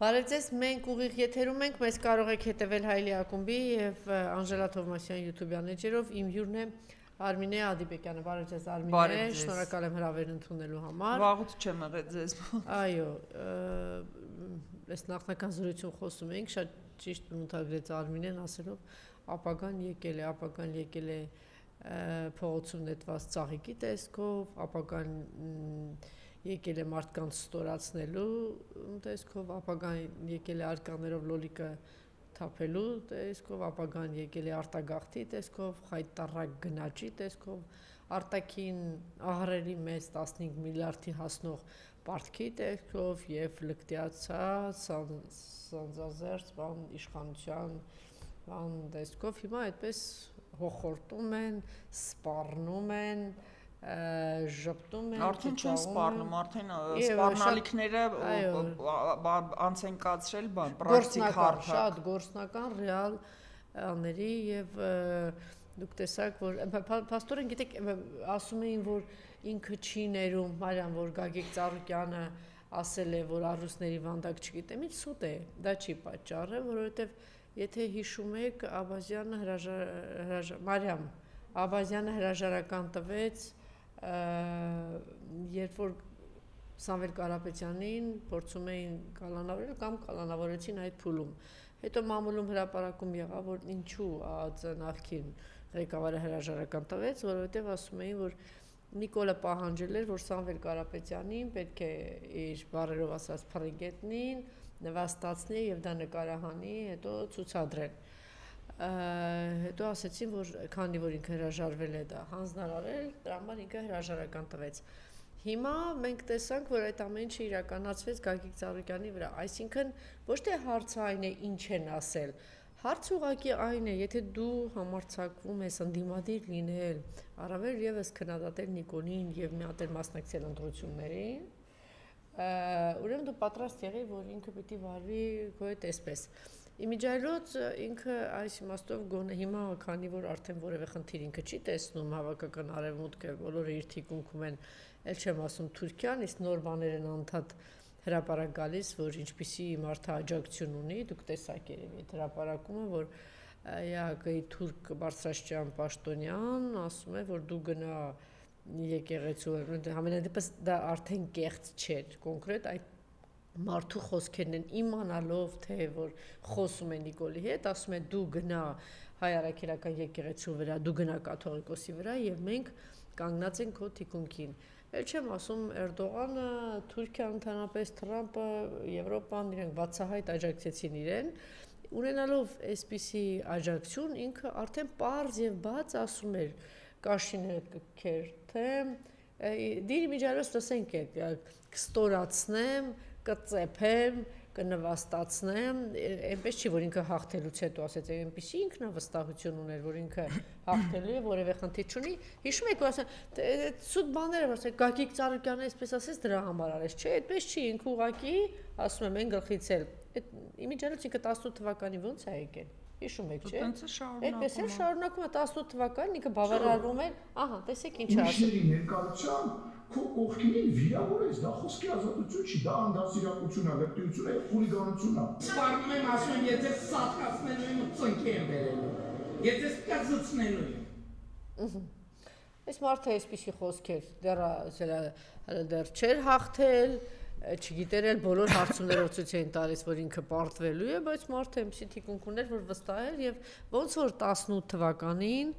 Բարև ձեզ, մենք ուղիղ եթերում ենք, մեզ կարող եք հետևել Հայլի ակումբի եւ Անժելա Թովմասյան YouTube-յան էջերով, իմ հյուրն է Արմինե Ադիբեկյանը, բարև ձեզ Արմինե, շնորհակալ եմ հրավերն ընդունելու համար։ Վաղուց չեմ եղել ձեզ։ Այո, այս նախնական զրույցում խոսում էինք, շատ ճիշտ բնութագրեց Արմինեն ասելով, ապագան եկել է փողոցում նետված ծաղիկի տեսքով, ապագան եկել է մարդկանց ստորացնելու տեսքով, ապագան եկել է արկաներով լոլիկը թափելու տեսքով, ապագան եկել է արտագաղթի տեսքով, խայտառակ գնաճի տեսքով, արտաքին ահռելի մեծ 15 միլիարդի հասնող պարտքի տեսքով եւ լկտիացած սանձազերծ իշխանության տեսքով հիմա այդպես հոխորտում են, սպառնում են, ժպտում են, արդեն չեն սպառնում, արդեն սպառնալիքները անց են կացրել պրակտիկ հարթակ, շատ գործնական ռեալների եւ դուք տեսաք, որ փաստորեն գիտեք, ասում էին, որ ինքը չի ներում, Մարիամ, որ Գագիկ Ծառուկյանը ասել է, որ առուսների վանդակ չգիտեմ, ինչ սուտ է, դա չի պատճառը, որովհետեւ եթե հիշում եք, Մարիամ Աբազյանը հրաժարական տվեց, երբ որ Սամվել Կարապետյանին փորձում էին կալանավորել կամ կալանավորեցին այդ փուլում։ Հետո մամուլում հրապարակում եղավ, որ ինչու ԱԱԾ նախկին ղեկավարը հրաժարական տվեց, որովհետև ասում էին, որ Նիկոլը պահանջել էր, որ Սամվել Կարապետյանին պետք է իր բառերով ասած փռիգետնին նվաստացնի եւ դա նկարահանի, հետո ցուցադրել։ Հետո ասեցին, որ քանի որ ինքը հրաժարվել է դա հանձնարարել, դրա համար ինքը հրաժարական տվեց։ Հիմա մենք տեսանք, որ այդ ամեն ինչը իրականացվեց Գագիկ Ծառուկյանի վրա, այսինքն ոչ թե հարցը այն է ինչ են ասել, հարցը ուղղակի այն է, եթե դու համարձակվում ես ընդդիմադիր լինել, առավել եւս քննադատել Նիկոլին եւ մի հատ մասնակցել ընտրություններին, ուրեմն դու պատրաստ եղի, որ ինքը պիտի վարվի քո հետ այսպես։ Իմիջիայլոց ինքը այս իմաստով գոնե հիմա, քանի որ արդեն որևէ խնդիր ինքը չի տեսնում, հավաքական արևմուտքը բոլորը իր թիկունքում են, ել չեմ ասում Թուրքիան, իսկ նոր բաներ են անդադ հրապարակ գալիս, որ ինչպիսի մարդը աջակցություն ունի, դուք տեսաք երևի այդ հրապարակումը, որ ԵԱՀԿ-ի թուրք բարձրաստիճան պաշտոնյան ասում է, որ դու գնա եկեղեցու, համենայնդեպս դա արդեն կեղծ չէր, կոնկրետ այդ մարդու խոսքերն են իմանալով թե որ խոսում է Նիկոլի հետ, ասում է դու գնա հայ առաքելական եկեղեցու վրա, դու գնա կաթողիկոսի վրա եւ մենք կանգնած ենք քո թիկունքին։ Էլ չեմ ասում Էրդողանը, Թուրքիան, ընդհանրապես Թրամփը, Եվրոպան իրենք բացահայտ աջակցեցին իրեն, ունենալով այսպիսի աջակցություն ինքը արդեն պարզ եւ բաց ասում էր Կաշիները կքեր, թե դիր միջալոց լսենք կստորացնեմ, կծեփեմ, կնվաստացնեմ, այնպես չի, որ ինքը հաղթելուց հետո ասեց, այնպեսի ինքնավստահություն ուներ, որ ինքը հաղթելու է, որևէ խնդիր չունի։ Հիշում եք, որ ասեն, սուտ բաները, որ ասեն, Գագիկ Ծառուկյանը այսպես ասեց, դրա համար արեց, չէ, այդպես չի, ինքը ուղղակի, ասում եմ, են գլխից էլ։ Իմիջիայլոց ինքը 18 թվականի ոնց է եկել։ Հիշում եք, չէ։ Այդպես էլ շարունակում է 18 թվականին ինքը բավարարվում էր, ահա, տեսեք ինչ է ասում։ Ուրիշների ներկայության քո կողքին վիրավորես, դա խոսքի ազատություն չի, դա անդասիրակություն է, լεπτիություն է, խուլիգանություն է։ Սպառնում եմ, ասում եմ, եթե սատկացնելու եմ ու ծնկի եմ բերելու, եթե կծծնելու եմ։ Այս մարդը այսպիսի խոսքեր դեռ չէր հաղթել, չգիտեր էլ բոլոր հարցումներով ցույց էին տալիս, որ ինքը պարտվելու է, բայց մարդը այնպիսի թիկունք ուներ, որ վստահ էր եւ ոնց որ 18 թվականին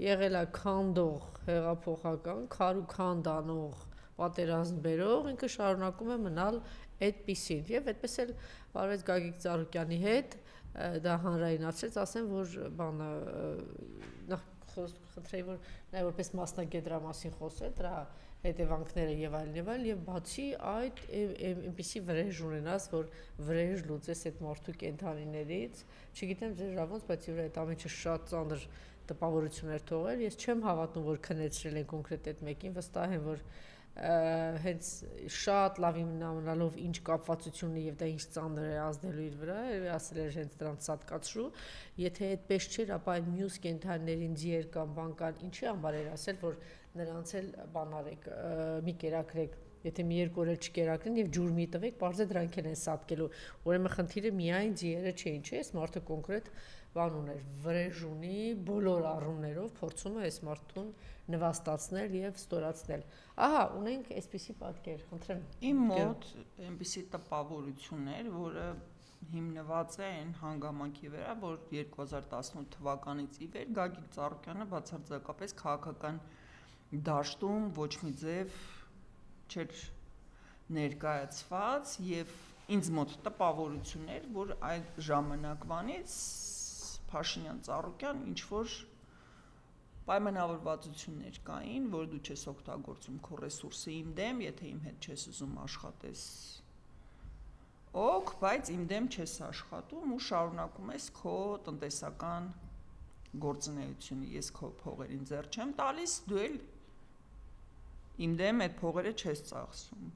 եղել է քանդող հեղափոխական, քարուքանդ անող պատերազմ բերող, ինքը շարունակում է մնալ այդպիսին եւ այդպես էլ վարվեց Գագիկ Ծառուկյանի հետ, դա հանրայնացրեց, ասեմ, որ բանը նախ խնդրեի, որ նաեւ որպես մասնագետ դրա մասին խոսել, դրա հետևանքները եւ այլն եւ բացի այդ այնպիսի վրեժ ունենաս, որ վրեժ լուծես այդ մարդու կենթանիներից, չգիտեմ ձեր ժավոնց, բայց իվր այդ ամենը շատ ծանր տպավորություններ թողել, ես չեմ հավատում, որ քնեցրել են կոնկրետ այդ մեկին, վստահ եմ, որ հենց շատ լավ իմանալով ինչ կապվածություն ունի եւ դա ինչ ծանր է ազդելու իր վրա, ասել էր հենց դրանց սատկացրու, եթե այդպես չէր, ապա այն մյուս կենթանիներին ձիեր կամ բան կան, ինչի համար էր ասել, որ նրանց էլ բան արեք, մի կերակրեք Եթե մի երկու օր չկերակրեն եւ ջուր մի տվեք, բարձր դրանք են սատկելու։ Ուրեմն խնդիրը միայն ձիերը չէին, չէ՞, այս մարդը կոնկրետ բան ուներ, վրեժ ունի, բոլոր առումներով փորձում է այս մարդուն նվաստացնել եւ ստորացնել։ Ահա, ունենք այսպիսի պատկեր, խնդրեմ։ Իմ մոտ այնպիսի տպավորություն էր, որը հիմնված է այն հանգամանքի վրա, որ 2018 թվականից ի վեր Գագիկ Ծառուկյանը բացարձակապես քաղաքական դաշտում ոչ մի ձև չէր ներկայացված եւ ինձ մոտ տպավորություն էր, որ այդ ժամանակվանից Փաշինյան-Ծառուկյան ինչ որ պայմանավորվածություններ կային, որ դու չես օգտագործում քո ռեսուրսը իմ դեմ, եթե իմ հետ չես ուզում աշխատես օք, բայց իմ դեմ չես աշխատում ու շարունակում ես քո տնտեսական գործունեությունը, ես քո փողերին ձեռ չեմ տալիս, դու էլ իմ դեմ այդ փողերը չես ծախսում։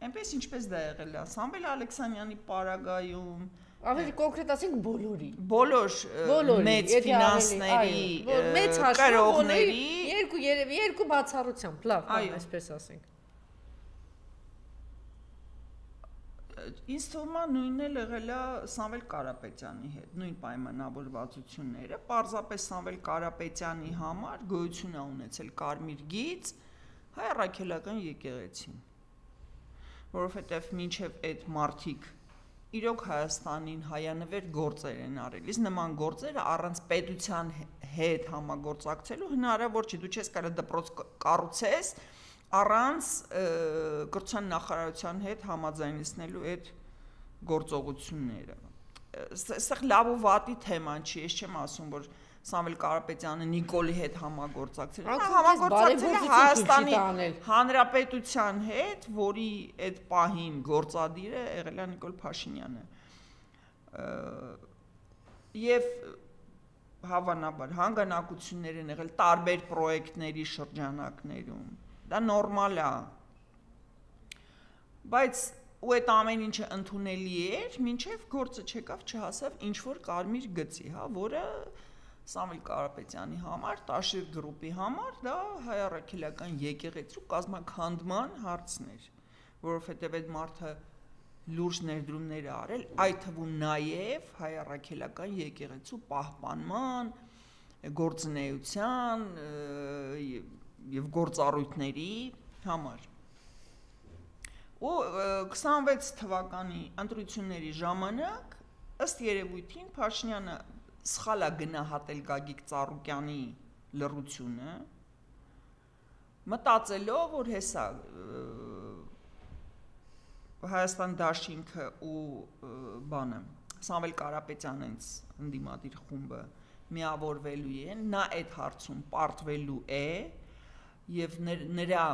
Այնպես ինչպես դա եղել է Սամվել Ալեքսանյանի պարագայում, ավելի կոնկրետ ասենք բոլորի։ Բոլոր մեծ ֆինանսների, մեծ կրողների, երկու բացառությամբ, լավ, այսպես ասենք։ Ինձ թվում է նույնն էլ եղել է Սամվել Կարապետյանի հետ, նույն պայմանավորվածությունները, պարզապես Սամվել Կարապետյանի համար գոյություն է ունեցել կարմիր գիծ հայ առաքելական եկեղեցին, որովհետև մինչև այդ մարդիկ իրոք Հայաստանին հայանվեր գործեր են արել, իսկ նման գործերը առանց պետության հետ համագործակցելու հնարավոր չի, դու չես կարող դպրոց կառուցես առանց կրթության նախարարության հետ համաձայնեցնելու այդ գործողությունները։ Այստեղ լավ ու վատի թեման չի, ես չեմ ասում, որ Սամվել Կարապետյանը Նիկոլի հետ համագործակցել է, համագործակցել է Հայաստանի Հանրապետության հետ, որի այդ պահին գործադիրը եղել է Նիկոլ Փաշինյանը։ Եվ հավանաբար հանգանակություններ են եղել տարբեր պրոյեկտների շրջանակներում։ Դա նորմալ է, բայց ու այդ ամեն ինչը ընդունելի էր, մինչև գործը չեկավ չհասավ ինչ-որ կարմիր գծի, հա, որը Սամվել Կարապետյանի համար, Տաշիր գրուպի համար դա հայ առաքելական եկեղեցու կազմաքանդման հարցն էր, որովհետև այդ մարդը լուրջ ներդրումներ է արել, այդ թվում նաև հայ առաքելական եկեղեցու պահպանման, գործունեության եւ գործառույթների համար։ Ու 26 թվականի ընտրությունների ժամանակ ըստ երևույթին Փաշինյանը սխալ է գնահատել Գագիկ Ծառուկյանի լռությունը, մտածելով, որ հեսա Հայաստան դաշինքը ու բանը Սամվել Կարապետյանից ընդդիմադիր խումբը միավորվելու են, նա այդ հարցում պարտվելու է եւ նրա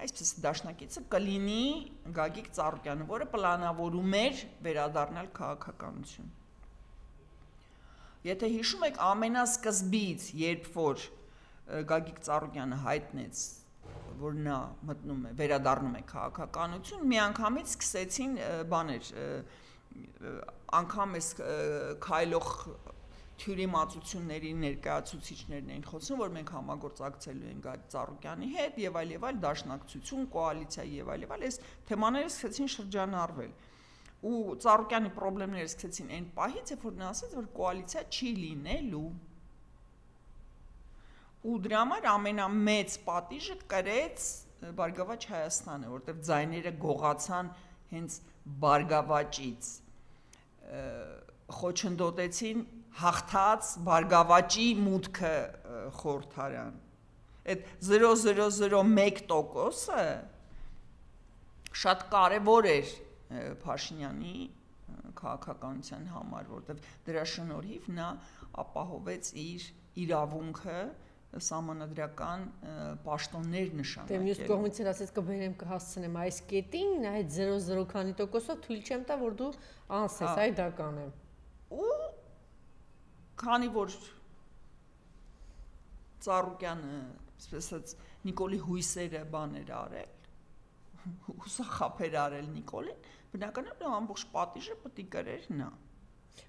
այսպես դաշնակիցը կլինի Գագիկ Ծառուկյանը, որը պլանավորում էր վերադառնալ քաղաքականություն։ Եթե հիշում եք ամենասկզբից, երբ որ Գագիկ Ծառուկյանը հայտնեց, որ նա մտնում է, վերադառնում է քաղաքականություն, միանգամից սկսեցին բաներ, անգամ էս քայլող թյուրիմացությունների ներկայացուցիչներն էին խոսում, որ մենք համագործակցելու ենք Գագիկ Ծառուկյանի հետ եւ այլ, դաշնակցություն, կոալիցիա եւ այլ, այս թեմաները սկսեցին շրջանառվել։ Ու Ծառուկյանի խնդիրները սկսեցին այն պահից, երբ որ նա ասաց, որ կոալիցիա չի լինելու։ Ու դրա համար ամենամեծ պատիժը կրեց Բարգավաճ Հայաստանը, որտեղ ձայները գողացան հենց Բարգավաճից, խոչընդոտեցին հաղթած Բարգավաճի մուտքը խորհրդարան։ Այդ 0.001%-ը շատ կարևոր էր Փաշինյանի քաղաքականության համար, որտեղ դրա շնորհիվ նա ապահովեց իր իրավունքը սահմանադրական պաշտոններ նշանակել։ Դե մյուս կողմից էլ ասեց կբերեմ կհասցնեմ այս կետին, այդ 0.0 քանի տոկոսով թույլ չեմ տա, որ դու անսես, այ դա կանեմ։ Ու քանի որ Ծառուկյանը, ասես Նիկոլի հույսերը բաներ արել, հուսախաբեր արել Նիկոլին, բնականաբար ամբողջ պատիժը պետք է կրեր նա։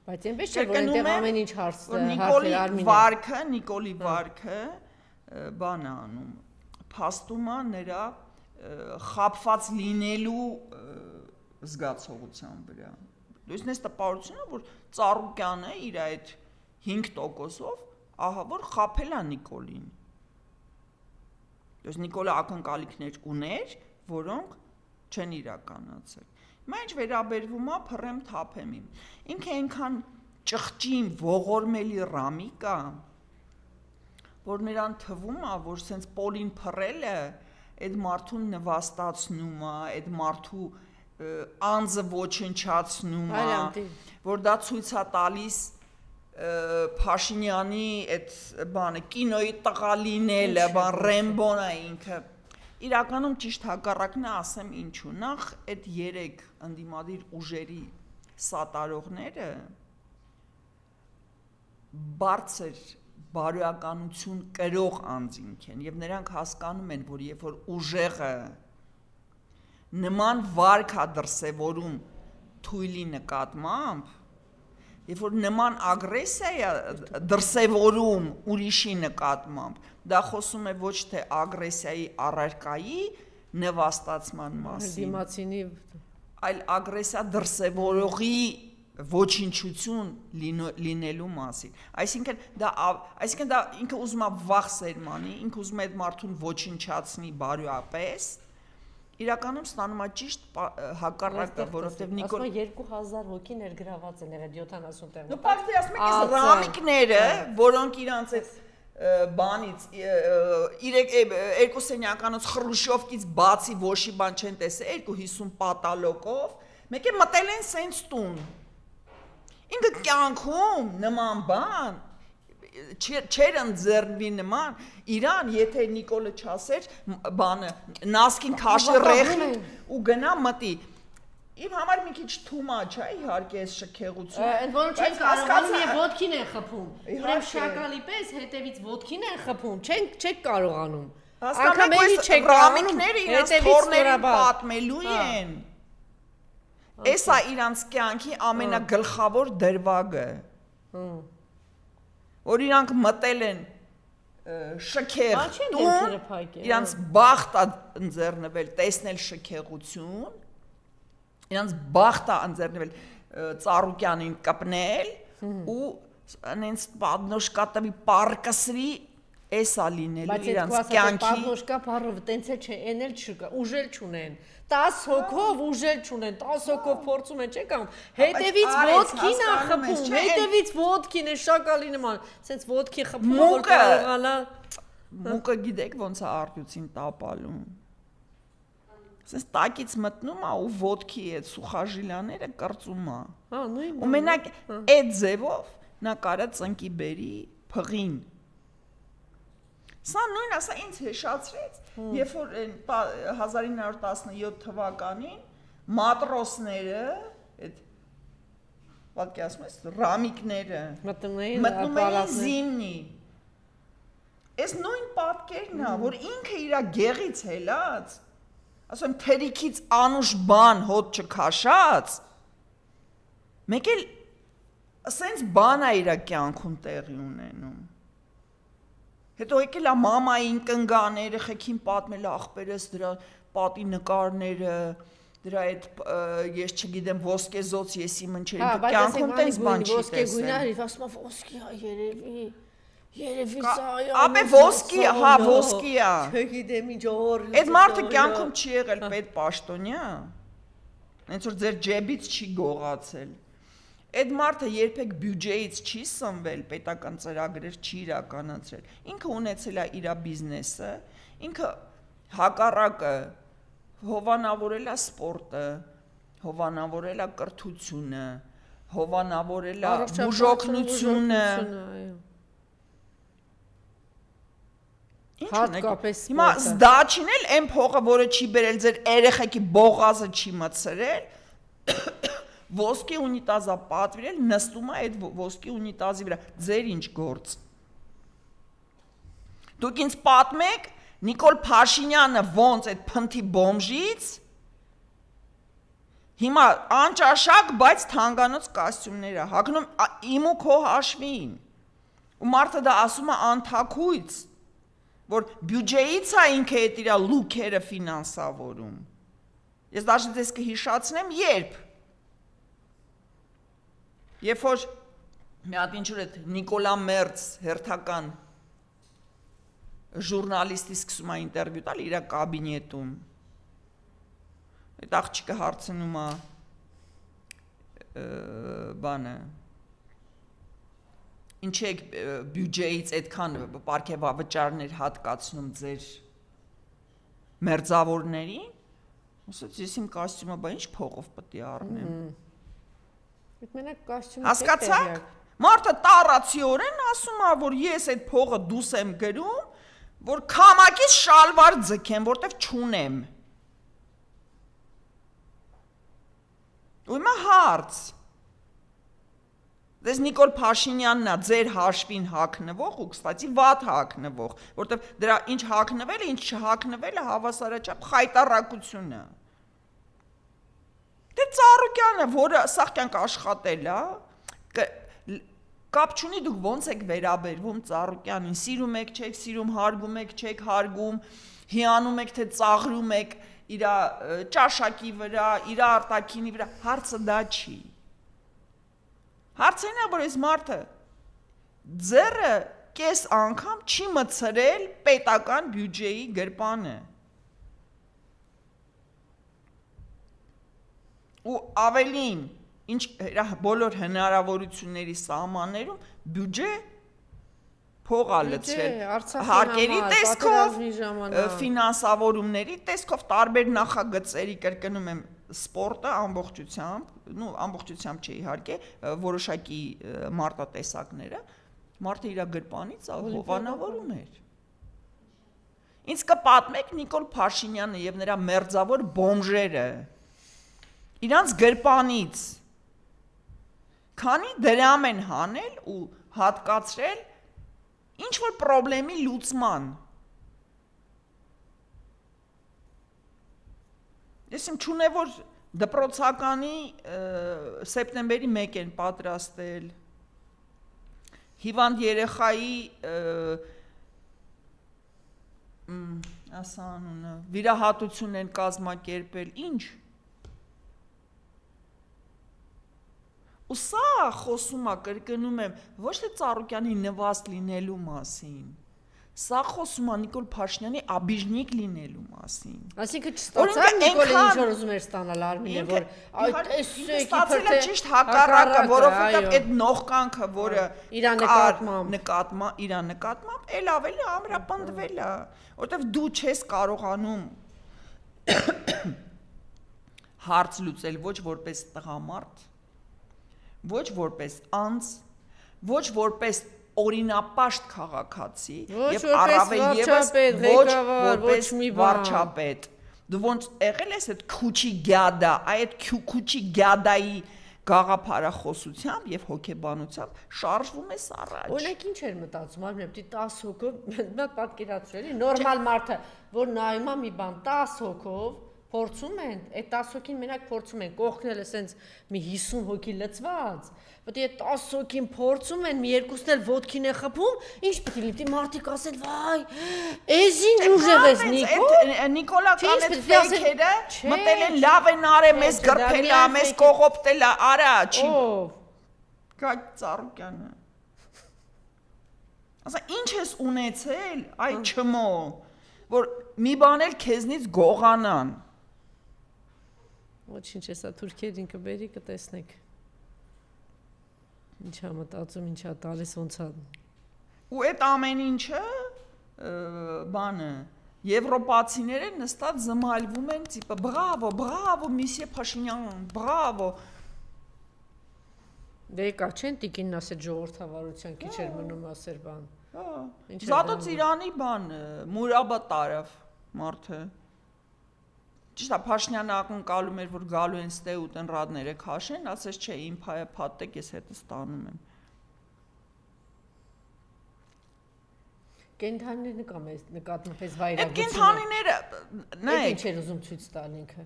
Բայց այնպես չէ, որ այնտեղ ամեն ինչ հարցեր Նիկոլի վարքը բան է անում, փաստում է նրա խաբված լինելու զգացողության վրա։ Դուք նես տպավորությունը, որ Ծառուկյանը իր այդ 5%-ով ահա որ խաբել է Նիկոլին։ Դուք Նիկոլը ակնկալիքներ ուներ, որոնք չեն իրականացել։ Հիմա ինչ վերաբերվում է փռեմ թափեմին։ Ինքը այնքան ճղճին ողորմելի ռամիկ է, որ նրան թվում է, որ սենց պոլին փռելը այդ մարդուն նվաստացնում է, այդ մարդու անձը ոչնչացնում է, որ դա ցույց է տալիս Փաշինյանի այդ բանը կինոյի տղա լինելը, բան Ռեմբոն է ինքը։ Իրականում ճիշտ հակառակն է, ասեմ ինչու։ Նախ այդ 3 ընդդիմադիր ուժերի սատարողները բարձր բարոյականություն կրող անձինք են եւ նրանք հասկանում են, որ երբ որ ուժեղը նման վարք է դրսևորում թույլի նկատմամբ, երբ որ նման ագրեսիա է դրսևորում ուրիշի նկատմամբ, դա խոսում է ոչ թե ագրեսիայի առարկայի նվաստացման մասին, այլ ագրեսիա դրսևորողի ոչնչություն լինելու մասին։ Այսինքն դա ինքը ուզում է վախ սերմանի, ինքը ուզում է այդ մարդուն ոչնչացնի բարոյապես, իրականում ստանում է ճիշտ հակառակը, որովհետև Նիկոլ 2000 հոգի ներգրաված են եղել 70 տեղում։ Նու պարտի ասում եք այս ռամիկները, որոնք իրանց այդ բանից երկու սենյականոց Խրուշովկից բացի ոչի բան չեն տեսել 250 պատալոկով, մեկ է մտել են սենց տուն։ Ինքը կյանքում նման բան չեր ընձեռնվի նման իրան, եթե Նիկոլը չասեր բանը նասկին քաշի ռեխի ու գնա մտի։ Իմ համար մի քիչ too much է իհարկե այս շքեղությունը։ Այդ որը չեն կարողանում եւ ոդկին են խփում։ Ուրեմն շակալի պես հետևից ոդկին են խփում, չեք կարողանում։ Անգամ էլի չեք կարողանում, իրենց թորներին պատմելու են։ Էսա իրանց կյանքի ամենագլխավոր դրվագը։ Որ իրանք մտել են շքեղ տուն, իրանց բախտ է ընձեռնվել տեսնել շքեղություն, իրանց բախտ է ընձեռնվել Ծառուկյանին կպնել ու նենց պատնոշկատավի պարկասրի էսա լինելու իրանց կյանքի։ Բայց պատնոշկա բառը տենց է չէ, էն էլ չկա, ուժել չունեն։ 10 հոգով ուժել չունեն, 10 հոգով փորձում են, չեք անում։ Հետևից ոդկին է խփում, հետևից ոդկին է շակալի նման, սենց ոդկի խփում որ կարողանա։ Մուկը գիտեք ոնց է արդյունքին տապալում։ Սենց տակից մտնում է ու ոդկի այդ սուխաժիլաները կրծում է։ Հա, նույն։ Ու մենակ այդ ձևով նա կարա ծնկի բերի փղին։ Սա նույնը, սա ինձ հեշացրեց, երբ որ 1917 թվականին մատրոսները, այդ պատկերացնում ես, ռամիկները մտնում էին զիմնի։ Այս նույն պատկերն է, որ ինքը իր գեղից հելած, ասում թերիքից անուշ բան հոտ չքաշած, մեկ էլ սենց բան է իր կյանքում տեղի ունենում։ Հետո եկել է մամային կնգաները, խեքին պատմել աղբերս դրա պատի նկարները, դրա այդ ես չգիտեմ ոսկեզոծ եսի մնչեր, կյանքում տենց բան չի տեսել։ Ասում է ոսկի է երևի սա է։ Ապե ոսկի, հա ոսկի է։ Չգիտեմ ինչ օր։ Այդ մարդը կյանքում չի եղել պետպաշտոնյա։ Հենց որ ձեր ջեբից չի գողացել։ Այդ մարդը երբեք բյուջեից չի սնվել, պետական ծրագրեր չի իրականացրել։ Ինքը ունեցել է իր բիզնեսը, ինքը հակառակը հովանավորել է սպորտը, հովանավորել է կրթությունը, հովանավորել է բուժօգնությունը։ Հատկապես հիմա զդաչին էլ այն փողը, որը չի բերել ձեր երեխեքի բողազը չի մտցրել, ոսկի ունիտազա պատվիրել, նստում է այդ ոսկի ունիտազի վրա, ձեր ինչ գործ։ Դուք ինձ պատմեք, Նիկոլ Փաշինյանը ոնց այդ փնթի բոմժից, հիմա անճաշակ, բայց թանկանոց կոստյումներ է, հագնում իմ ու քո հաշվին, ու մարդը դա ասում է անթաքույց, որ բյուջեից է ինքը այդ իր լուքերը ֆինանսավորում։ Ես դաժե դες կհիշացնեմ, երբ որ մի հատ ինչ-որ այդ Նիկոլա Մերց հերթական ժուրնալիստի սկսում է ինտերվյու տալ իր կաբինետում, այդ աղջիկը հարցնում է բանը ինչ եք բյուջեից այդքան պարգևավճարներ հատկացնում ձեր մերձավորներին, ասաց ես իմ կոստյումը բա ինչ փողով պետք է առնեմ։ Այդ մենակ կոստյումը հասկացաք։ Մարդը տառացիորեն ասում է, որ ես այդ փողը դուս եմ գրում, որ քամակից շալվար ձգեմ, որտեվ չունեմ։ Ու հիմա հարց։ Դες Նիկոլ Փաշինյանն է ձեր հաշվին հագնվող ու կստացի վատ հագնվող, որտեվ դրա ինչ հագնվել է, ինչ չհագնվել է հավասարաչափ խայտարակություն է։ Դե Ծառուկյանը, որը սաղ կյանք աշխատել է, կապ չունի դուք ոնց եք վերաբերվում Ծառուկյանին, սիրում եք, չեք սիրում, հարգում եք, չեք հարգում, հիանում եք, թե ծաղրում եք իր ճաշակի վրա, իր արտաքինի վրա, հարցը դա չի։ Հարցն է, որ այս մարդը ձեռը կես անգամ չի մցրել պետական բյուջեի գրպանը։ Ու ավելին, ինչ բոլոր հնարավորությունների սահմաններում բյուջե փող ա լցրել, հարկերի տեսքով, ֆինանսավորումների տեսքով, տարբեր նախագծերի կրկնում եմ սպորտը ամբողջությամբ չէ իհարկե, որոշակի մարտատեսակները, մարդը իր գրպանից հովանավորում էր։ Ինձ կպատմեք Նիկոլ Փաշինյանը եւ նրա մերձավոր բոմժերը իրանց գրպանից քանի դրամ են հանել ու հատկացրել ինչ որ խնդրի լուծման։ Ես իմ չունեմ որ դպրոցականի սեպտեմբերի 1-ին պատրաստել հիվանդ երեխայի ասանունը վիրահատություն են կազմակերպել, ինչ։ Ու սա խոսում է, կրկնում եմ, ոչ թե Ծառուկյանի նվաստ լինելու մասին, սա խոսում է Նիկոլ Փաշինյանի աբիժնիկ լինելու մասին։ Այսինքն չստացավ Նիկոլը ինչ որ ուզում էր ստանալ Արմինը, որ ստացել է ճիշտ հակառակը, որովհետև այդ նողկանքը, որը իր նկատմամբ, էլ ավելի ամրապնդվել է, որովհետև դու չես կարողանում հարց լուծել ոչ որպես տղամարդ, ոչ որպես անձ, ոչ որպես օրինապաշտ քաղաքացի եւ առավել եւս ոչ որպես վարչապետ։ Դու ոնց եղել ես այդ քուչի գյադա, այդ քուչի գյադայի գաղափարախոսությամբ եւ հոգեբանությամբ շարժվում ես առաջ։ Օրինակ ինչ էր մտածում, այլ պետք է 10 հոգով, նա պատկերացրել է նորմալ մարդը, որ նայում է մի բան 10 հոգով փորձում են, այդ 10 հոգին մենակ փորձում են, կողքնել է սենց մի 50 հոգի լծված, պետք է 10 հոգին փորձում են, մի երկուսն էլ ոտքին է խփում, ինչ պետք է լինի, մարդիկ ասել, վայ, էս ինչ ուժեղ ես Նիկո։ Նիկոլական այդ ֆեյքերը մտել են լավ են արել, մեզ գրփել է, մեզ կողոպտել է, արա, չի։ Գա Ծառուկյանը։ Ասա ինչ ես ունեցել, այ չմո, որ մի բան էլ քեզնից գողանան։ Ոչինչ էսա թուրքերին կբերի կտեսնեք։ Ինչա մտածում, ինչա տալիս ոնց է։ Ու այդ ամեն ինչը բանը եվրոպացիները նստած զմալվում են, տիպը բրավո, բրավո, միսիե Փաշինյան, բրավո։ Դե կա չեն տիկինն ասել ժողովրդավարության քիչ էր մնում ասեր բան։ Զատո Ծիրանի բան, Մուրաբա տարավ մարդը։ Ճիշտ է, Փաշինյանը ակնկալում էր, որ գալու են ստե ու տնրադները քաշեն, ասես չէ, իմ փայը փաթեք, ես հետը ստանում եմ։ Կենդանիները կամ էս նկատմամբ էս վայրագությունը։ Այդ կենդանիները, նայեք, ինչ էր ուզում ցույց տալ ինքը։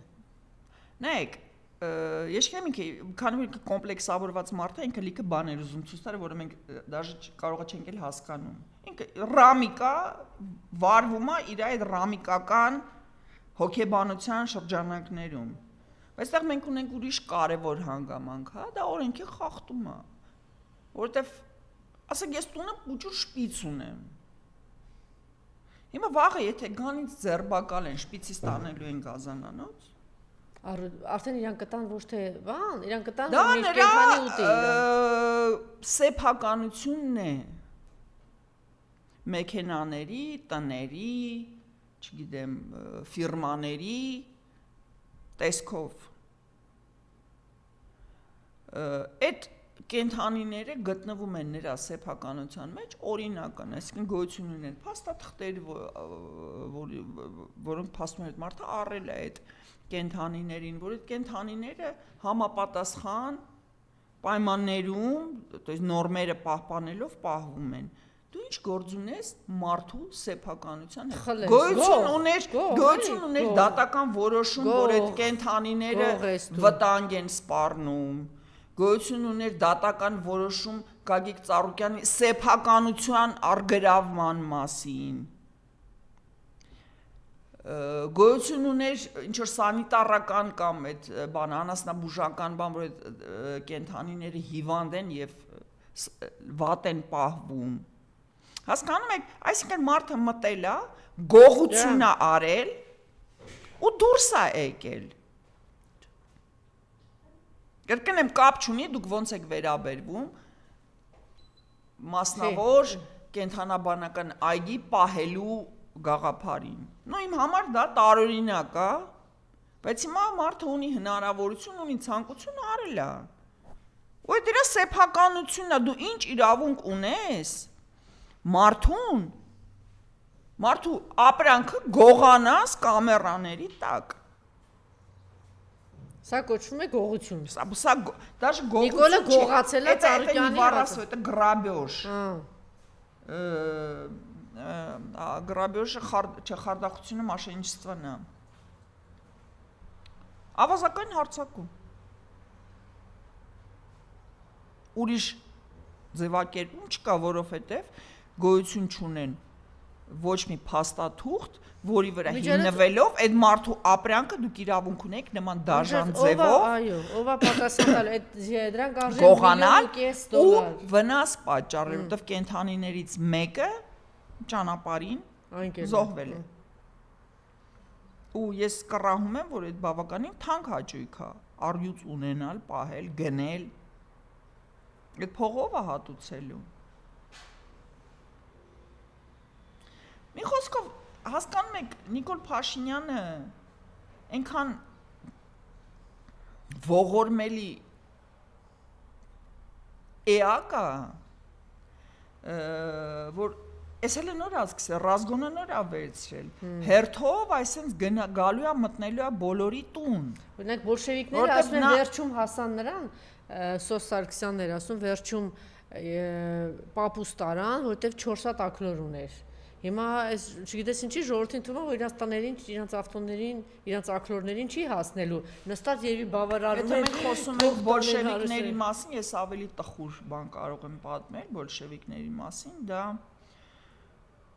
Նայեք, Ես չգիտեմ ինքը քանի որ կոմպլեքսավորված մարդ է ինքը լիքը բաներ ուզում ցույց տալ որը մենք դաժե կարողա չենք էլ հասկանում ինքը ռամիկա վարվում է իր այդ ռամիկական հոգեբանության շրջանակներում բայց այդտեղ մենք ունենք ուրիշ կարևոր հանգամանք հա դա օրենքի խախտում է որովհետև ասենք ես տունը ուջուր շպիծ ունեմ հիմա վաղը եթե գանից ձերբակալ են շպիծից տանելու են գազանանոց Արդեն իրան կտան ոչ թե բան, իրան կտան դա միշտ կենթանի ուտի սեփականությունն է մեքենաների, տների, չգիտեմ, ֆիրմաների տեսքով այդ կենթանիները գտնվում են նրա սեփականության մեջ օրինական, այսինքն գոյություն ունեն փաստաթղթեր, որոնք փաստում են մարդը առել է այդ կենթանիներին, որ այդ կենթանիները համապատասխան պայմաններում, то есть նորմերը պահպանելով պահվում են։ Դու ինչ գործ ունես մարդու սեփականության հետ։ Գոյություն ուներ դատական որոշում, որ այդ կենթանիները վտանգ են սպառնում։ Գոյություն ուներ դատական որոշում Գագիկ Ծառուկյանի սեփականության արգրավման մասին։ Գոյություն ուներ ինչ որ սանիտարական կամ այդ բան անասնաբուժական բան որ այդ կենթանիները հիվանդ են եւ վատ են պահվում հասկանում եք այսինքն մարդը մտել է գողություն է արել ու դուրս է եկել կրկնեմ կապ չունի դուք ոնց եք վերաբերվում մասնավոր կենթանաբանական այգի պահելու գաղափարին նո իմ համար դա տարօրինակ է բայց հիմա մարդը ունի հնարավորություն ունի ցանկություն արել է ու այդ իր սեփականությունն է դու ինչ իրավունք ունես մարդու ապրանքը գողանաս կամերաների տակ Սա կոչվում է գողություն սա դաժե գողություն Նիկոլը գողացել է Ծառուկյանի это грабеж Գրաբեժը չխարդախությունը մաշենիչествն է։ Ավազակային հարցակում։ Ուրիշ ձևակերպում չկա, որովհետև գոյություն չունեն ոչ մի փաստաթուղթ, որի վրա հիմնվելով այդ մարդու ապրանքը դուք իրավունք ունեք նման դաժան ձևով։ Այո, ով է պատասխան տալ այդ դրանք արժեն գողանալ $1.5 ու վնաս պատճառել, որովհետև կենթանիներից մեկը ճանապարհին զոհվել է։ Ու ես կռահում եմ, որ այդ բավականին թանկ հաճույք է, առյուծ ունենալ, պահել, գնել։ Այդ փողով է հատուցելու։ Մի խոսքով հասկանում եք Նիկոլ Փաշինյանը այնքան ողորմելի էակ է, որ Ես էլ նոր ասկսել, ռազգոնը նոր է վերցրել, հերթով այսենց գալու է մտնելու է բոլորի տուն։ Օրինակ բոլշևիկները ասում են վերջում հասան նրան, Սոս Սարգսյանն էր ասում վերջում պապուս տարան, որտեվ 4 հատ ակլոր ուներ։ Հիմա այս չգիտես ինչի ժողովրդին թվում է, որ իրանց տաներին, իրանց ավտոներին, իրանց ակլորներին չի հասնելու։ Նստած երևի բավարարում են։ Եթե մենք խոսում ենք բոլշևիկների մասին, ես ավելի տխուր բան կարող եմ պատմել բոլշևիկների մասին, դա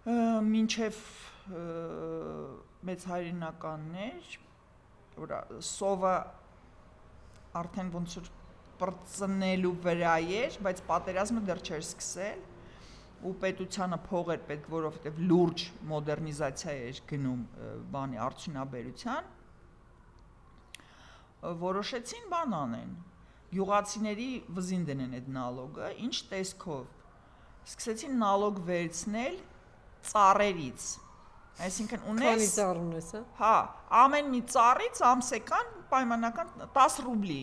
մինչև մեծ հայրենականներ, որ սովը արդեն ոնց որ պրծնելու վրա էր, բայց պատերազմը դեռ չէր սկսել ու պետությանը փող էր պետք, որովհետև լուրջ մոդեռնիզացիա էր գնում բանի արդյունաբերության, որոշեցին բան անեն, յուղացիների վզին դնեն այդ նալոգը, ինչ տեսքով, սկսեցին նալոգ վերցնել ծառերից, այսինքն ունես… Քանի ծառ ունես, հա, ամեն մի ծառից ամսեկան պայմանական 10 ռուբլի,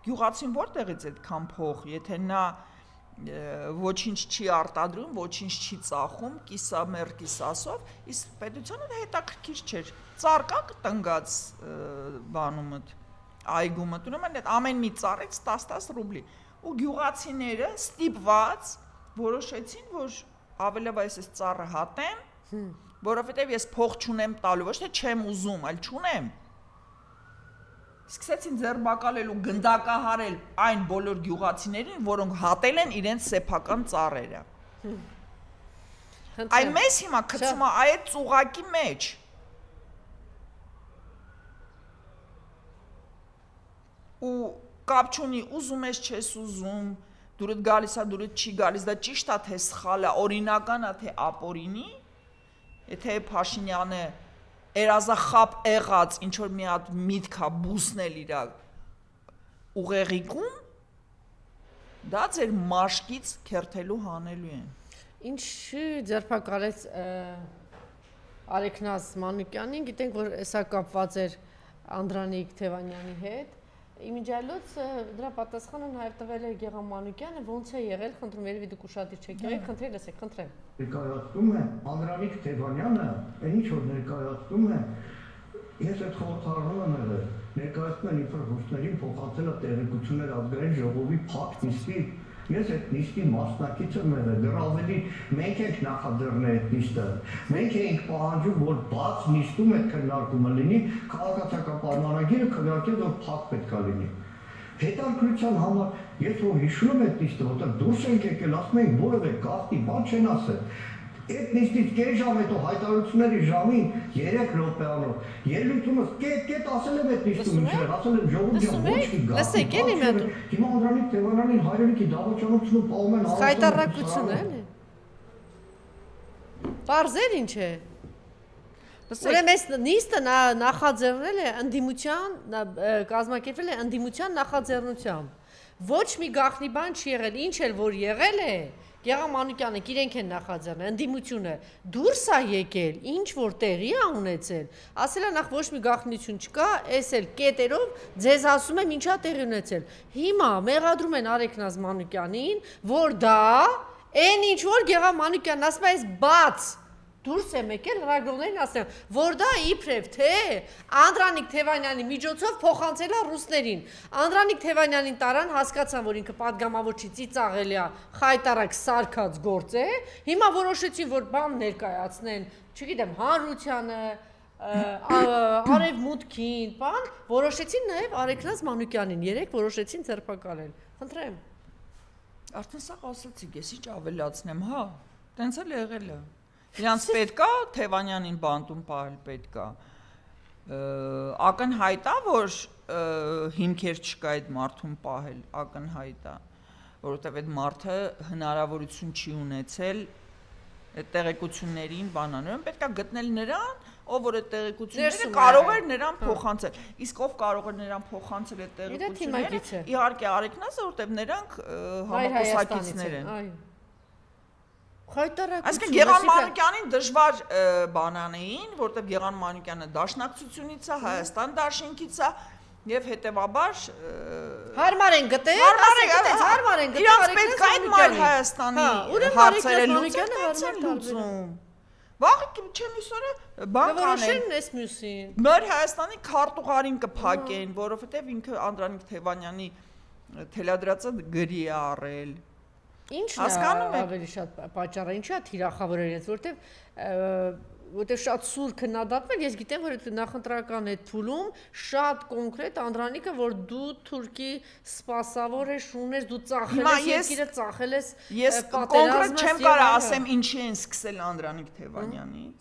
գյուղացին որտեղից այդքան փող, եթե նա ոչինչ չի արտադրում, ոչինչ չի ծախում, կիսամեռ կիսասով, իսկ պետությանը դա հետաքրքիր չէր, ծառ կա տնգած բանումդ, այգումդ, ուրեմն ամեն մի ծառից 10 ռուբլի, ու գյուղացիները ստիպված որոշեցին, որ ավելավ այս ծառը հատեմ, որովհետև ես փող չունեմ տալու, ոչ թե չեմ ուզում, այլ չունեմ։ Սկսեցին ձերբակալել ու գնդակահարել այն բոլոր գյուղացիներին, որոնք հատել են իրենց սեփական ծառերը։ Այն մեզ հիմա գցում է այդ ծուղակի մեջ։ Ու կապ չունի, ուզում ես, չես ուզում, դուրդ գալիս է, դուրդ չի գալիս, դա ճիշտ է, թե սխալ է, օրինական է, թե ապօրինի, եթե Փաշինյանը երազախապ եղած ինչ որ մի հատ միտք է բուսնել իր ուղեղիկում, դա ձեր մաշկից քերթելու հանելու են։ Ինչ ձերբակալեց Արեգնազ Մանուկյանին, գիտենք, որ սա կապված էր Անդրանիկ Թևանյանի հետ։ Իմիջիայլոց դրա պատասխանը նաև տվել է Գեղամ Մանուկյանը, ոնց է եղել, խնդրում երևի դուք ուշադիր չեք եղել, խնդրել լսեք, խնդրեմ։ Ներկայացնում է Անդրանիկ Թևանյանը, այն ինչ որ ներկայացնում է, ես այդ խորհրդարանում եմ եղել, ներկայացնում են իբր ռուսներին փոխանցել է տեղեկություններ ազգային ժողովի փակ նիստի, ես այդ նիստի մասնակից եմ եղել, դեռ ավելի մենք ենք նախաձեռնել այդ նիստը, մենք ենք պահանջում, որ բաց նիստում այդ քննարկումը լինի, քաղաքացիական պայմանագիրը քննարկել, որ փակ պետք է լինի։ Հետաքրքրության համար, ես որ հիշում եմ այդ նիստը, որտեղ դուրս ենք եկել, ասում ենք որևէ գաղտնի բան չեն ասել։ Այդ նիստից կես ժամ հետո հայտարարությունների ժամին 3 րոպեանով ելույթումս կետ ասել եմ այդ նիստում ինչեր, ասել եմ ժողովուրդ ոչ մի գաղտնի։ Լսեք, էլի մի հատ։ Հիմա Անդրանիկ Թևանյանին հայրենիքի դավաճանությունում պահում են Խայտարակություն է, էլի։ Պարզեր ինչ է։ Ուրեմն այս նիստը նախաձեռնել է ընդդիմության, կազմակերպվել է ընդդիմության նախաձեռնությամբ։ Ոչ մի գաղտնի բան չի եղել, ինչ էլ որ եղել է, Գեղամ Մանուկյանը իրենք են նախաձեռնել, ընդդիմությունը դուրս է եկել, ինչ որ տեղի է ունեցել, ասել է նախ ոչ մի գաղտնիություն չկա, էս էլ կետերով ձեզ ասում եմ ինչա տեղի ունեցել։ Հիմա մեղադրում են Արեգնազ Մանուկյանին, որ դա այն ինչ որ Գեղամ Մանուկյանն ասում է, այս բաց դուրս եմ եկել լրագրողներին ասեմ, որ դա իբրև թե Անդրանիկ Թևանյանի միջոցով փոխանցել է ռուսներին։ Անդրանիկ Թևանյանին տարան, հասկացան, որ ինքը падգամավոր չի, ծիծաղել է, խայտարակ սարքած գործ է։ Հիմա որոշեցին, որ բան ներկայացնեն, չգիտեմ, հանրությանը, արևմուտքին, բան, որոշեցին նաև Արեգնազ Մանուկյանին, երեք որոշեցին ձերբակալել։ Խնդրեմ։ Արդեն սա ասացիք, ես ինչ ավելացնեմ, հա։ Տենց էլ եղել է։ Իրանց պետքա Թևանյանին բանտում պահել պետքա։ Ակնհայտ է, որ հիմքեր չկա այդ մարդուն պահել, ակնհայտ է, որովհետև այդ մարդը հնարավորություն չի ունեցել այդ տեղեկություններին բանաներում, պետքա գտնել նրան, ով որ այդ տեղեկությունները կարող էր նրան փոխանցել։ Իսկ ով կարող էր նրան փոխանցել այդ տեղեկությունները։ Իհարկե Արեգնազը, որովհետև նրանք համակուսակիցներ են։ Այսինքն Գեղամ Մանուկյանին դժվար բանանեին, որտեղ Գեղամ Մանուկյանը դաշնակցությունից է, Հայաստան դաշինքից է եւ հետեւաբար հարմար են գտել, հարմար են գտել, իրանց պետք է այդ մայր Հայաստանի հարցերը լուծում։ Վաղը չեմ իսօրը բան կանեն այս մյուսին։ Մեր Հայաստանի քարտուղարին կփակեն, որովհետեւ ինքը Անդրանիկ Թևանյանի թելադրածը գրի է առել։ Ինչն է ավելի շատ պատճառը, ինչա թիրախավորել ես, որտեվ շատ սուր քննադատվել, ես գիտեմ, որ այդ նախընտրական այդ փուլում շատ կոնկրետ Անդրանիկը, որ դու թուրքի սպասավոր ես, ունես, դու ծախել ես, երկիրը ծախել ես, ես կոնկրետ չեմ կարող ասեմ ինչի են սկսել Անդրանիկ Թևանյանից։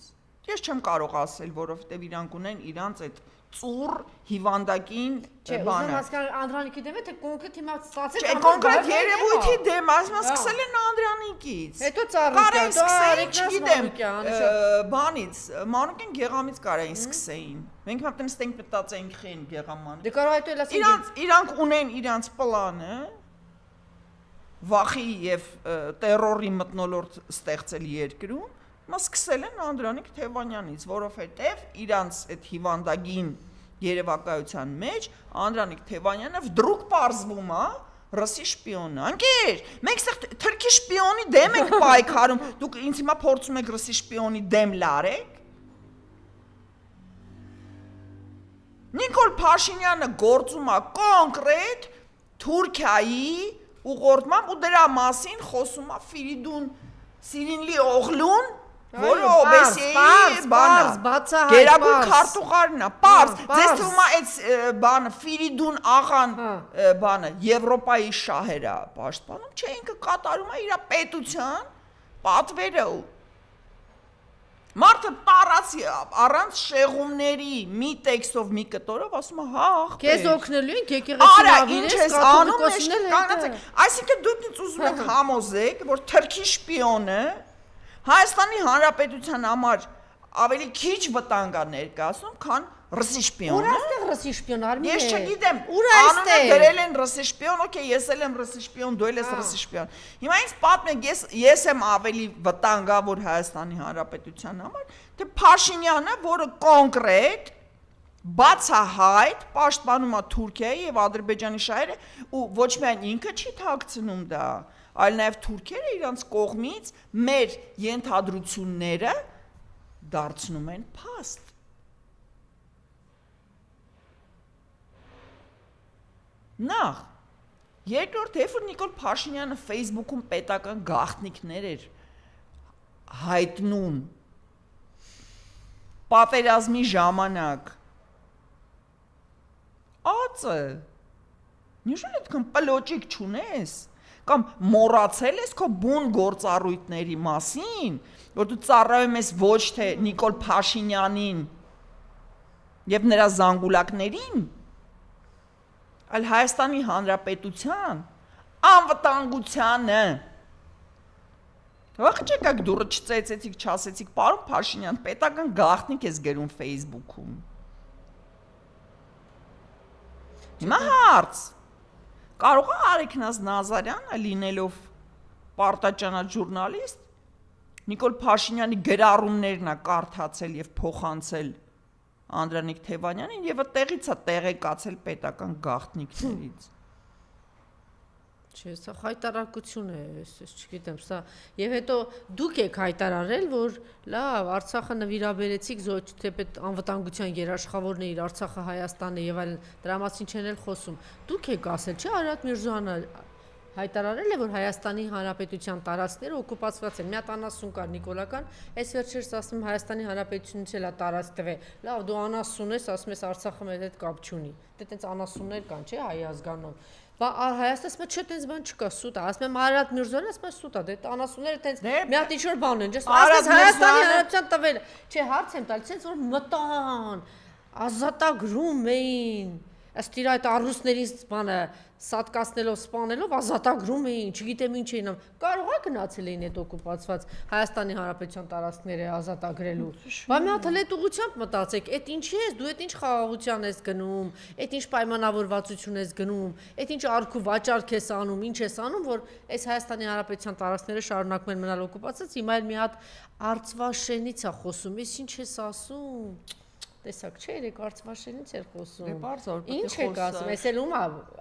Ես չեմ կարող ասել, որովհետև իրանք ունեն իրանց այդ ծուր հիվանդակին բանը։ Չէ, հասկանալ Անդրանիկի դեմ է, թե կոնկրետ հիմա ստացել։ Չէ, կոնկրետ երևույթի դեմ, ասում եմ, սկսել են Անդրանիկից։ Հետո Ծառուկյան, չգիտեմ, բանից, Մանուկյան Գեղամից կարային սկսեին։ Մենք հիմա տենց ենք մտածենք խեն Գեղամ Մանուկյան։ Դե կարող հետո էլ ասենք իրանք ունեն իրանց պլանը, վախի եւ տերորի մթնոլորտ ստեղծել երկրում, Μα սկսել են Անդրանիկ Թևանյանից, որովհետև իրանց այդ հիվանդագին երևակայության մեջ Անդրանիկ Թևանյանը վդրուկ պարզվում է ռուսի շպիոնը։ Անկեր, մենք այստեղ թուրքի շպիոնի դեմ ենք պայքարում, դուք ինձ հիմա փորձում եք ռուսի շպիոնի դեմ լարեք։ Նիկոլ Փաշինյանը գործում է կոնկրետ Թուրքիայի ուղղորդմամբ ու դրա մասին խոսում է Ֆիրիդուն Սիրինլի օղլուն որը OBS-ի բանը գերագույն քարտուղարն է, պարզ, ձեզ թվում է այդ բանը Ֆիրիդուն աղան բանը Եվրոպայի շահերը պաշտպանում, չէ, ինքը կատարում է իր պետության պատվերը Մարդը տարածի առանց շեղումների մի տեքստով մի կտորով ասում է հա ախպեր Քեզ օգնելու են եկեղեցին ավիրես կաթողիկոսներ հետ Այսինքն դուք ինձ ուզում եք համոզեք որ թրքի շպիոնը Հայաստանի Հանրապետության համար ավելի քիչ վտանգ է ներկայացնում քան ռուսի շպիոնը Ուր այստեղ ռուսի շպիոն արմի Ես չգիտեմ Ուր անունը գրել են ռուսի շպիոն օքեյ ես էլ եմ ռուսի շպիոն դու էլ ես ռուսի շպիոն Հիմա ինձ պատմեք ես եմ ավելի վտանգավոր Հայաստանի Հանրապետության համար թե Փաշինյանը որը կոնկրետ բացահայտ պաշտպանում է Թուրքիայի եւ Ադրբեջանի շահերը ու ոչ միայն ինքը չի թաքցնում դա այլ նաեւ թուրքերը իրանց կողմից մեր ենթադրությունները դարձնում են փաստ Նախ երկրորդ երբ Նիկոլ Փաշինյանը Facebook-ում պետական գաղտնիքներ էր հայտնում պատերազմի ժամանակ ածը Նույնիսկ այդքան պլոճիկ չունես կամ մոռացել ես քո բուն գործառույթների մասին որ դու ծառայում ես ոչ թե Նիկոլ Փաշինյանին եւ նրա զանգուլակներին այլ Հայաստանի Հանրապետության անվտանգությանը Ողջեք եք դուրը չծեծեցիք չասեցիք պարոն Փաշինյան պետական գաղտնիք ես գրում Facebook-ում Հիմա հարց կարող է Արեգնազ Նազարյանը լինելով պարտաճանաչ ժուրնալիստ Նիկոլ Փաշինյանի գրառումներն է կարդացել եւ փոխանցել Անդրանիկ Թևանյանին եւ այդտեղից է տեղեկացել պետական գաղտնիքներից Չէ, սա հայտարարություն է, ես չգիտեմ, սա եւ հետո դուք եք հայտարարել, որ լավ, Արցախը նվիրաբերեցիք ոչ թե անվտանգության երաշխավորն է իր Արցախը Հայաստանն է եւ այլն, դրա մասին չեն էլ խոսում։ Դուք եք ասել, չէ, Արարատ Միրզոյանը հայտարարել է, որ Հայաստանի Հանրապետության տարածքները օկուպացված են։ Մի հատ անասուն կար նիկոլական, այս վերջերս ասում Հայաստանի Հանրապետությունից էլ է տարածք տվել։ Լավ, դու անասուն ես, ասում ես Արցախը մեր հետ կապ չունի։ Դե տենց անասուններ կան, չէ, հայ ազգանով։ Բա Հայաստանը չէ, տենց բան չկա, սուտ է։ Ասում եմ Արարատ Միրզոյանը, ասում է սուտ է, դե անասունները տենց մի հատ ինչ-որ բան են, ջես ասես Հայաստանի Հանրապետության տվել։ Չէ, հարց եմ տալիս, տենց որ մտան, ազատագրում էին։ Ըստ իր այդ առուսներից բանը սատկացնելով, սպանելով ազատագրում էին, չգիտեմ ինչ էին, կարող է գնացել էին այդ օկուպացված Հայաստանի Հանրապետության տարածքները ազատագրելու։ Բա մի հատ հլետ ուղղությամբ մտածեք, այդ ինչի ես, դու այդ ինչ խաղաղության ես գնում, այդ ինչ պայմանավորվածություն ես գնում, այդ ինչ արքու վաճառք ես անում, ինչ ես անում, որ այս Հայաստանի Հանրապետության տարածքները շարունակում են մնալ օկուպացված, հիմա էլ մի հատ Արցվաշենից է խոսում, ես ինչ ես ասում։ Տեսակ չէ, երեք Արցվաշենից էր խոսում։ Դե բարձ որ Ինչ եք ասում, ես էլ ում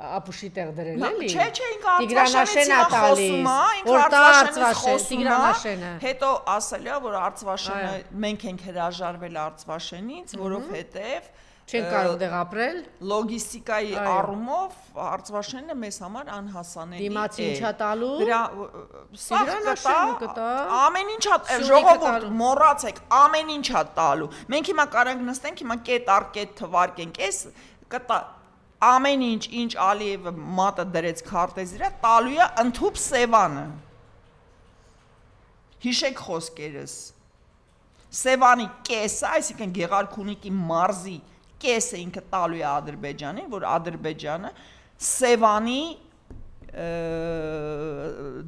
ապուշի տեղ դրել էլի։ Չէ, ինքը Արցվաշենից է խոսում, ինքը Արցվաշենից խոսում է, հետո ասել է, որ Արցվաշենը մենք ենք հրաժարվել Արցվաշենից, որովհետև չեն կարող դեղ ապրել։ Լոգիստիկայի առումով Արցվաշենը մեզ համար անհասանելի է։ Դիմացի ինչա տալու։ Դրա Տիգրանաշենը կտա։ Ամեն ինչա ժողովուրդ մոռացեք, ամեն ինչա տալու։ Մենք հիմա կարանք նստենք, հիմա կետ առ կետ թվարկենք, էս կտա ամեն ինչ Ալիևը մատը դրեց քարտեզի վրա, տալու է ընդհուպ Սևանը։ Հիշեք խոսքերս։ Սևանի կեսը, այսինքն Գեղարքունիքի մարզի կեսը ինքը տալու է Ադրբեջանին, որ Ադրբեջանը Սևանի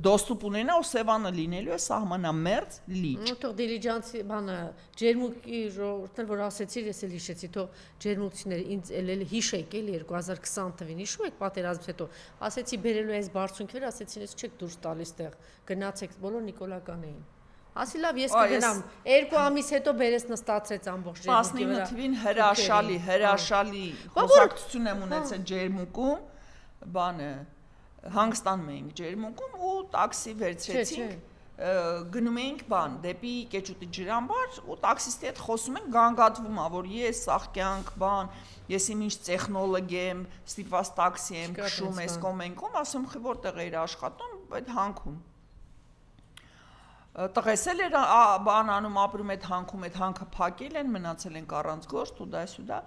դոստուպ ունենա ու Սևանը լինելու է սահմանամերձ լիճ։ Թող դիլիջանցի բանը ջերմուկի ժողովուրդներ որ ասեցիր, ես էլ հիշեցի, թող ջերմուկցիները ինձ էլ հիշեք էլի 2020 թվին, հիշում եք պատերազմից հետո, ասեցի բերելու այս բարձունքները, ասեցին ես չեք դուրս տալիս տեղ, գնացեք, բոլոր նիկոլական էին։ Ասի լավ, ես կգնամ, 2 ամիս հետո բերես նստացրեց ամբողջ ջերմուկի վրա։ 19 թվին հրաշալի խոսակցություն եմ ունեցել ջերմուկում, բանը հանգստանում էինք ջերմուկում ու տաքսի վերցրեցինք, գնում էինք բան դեպի Կեչուտի ջրամբար ու տաքսիստի հետ խոսում ենք, գանգատվում է, որ ես սաղկյանք բան, ես իմ ինչ տեխնոլոգ եմ, ստիպված տաքսի եմ քշում, ես կոմենքում, ասում որտեղ էիր աշխատում, այդ հանքում։ տղեսել էր բանանում ապրում այդ հանքում, այդ հանքը փակել են, մնացել են առանց գործ ու դա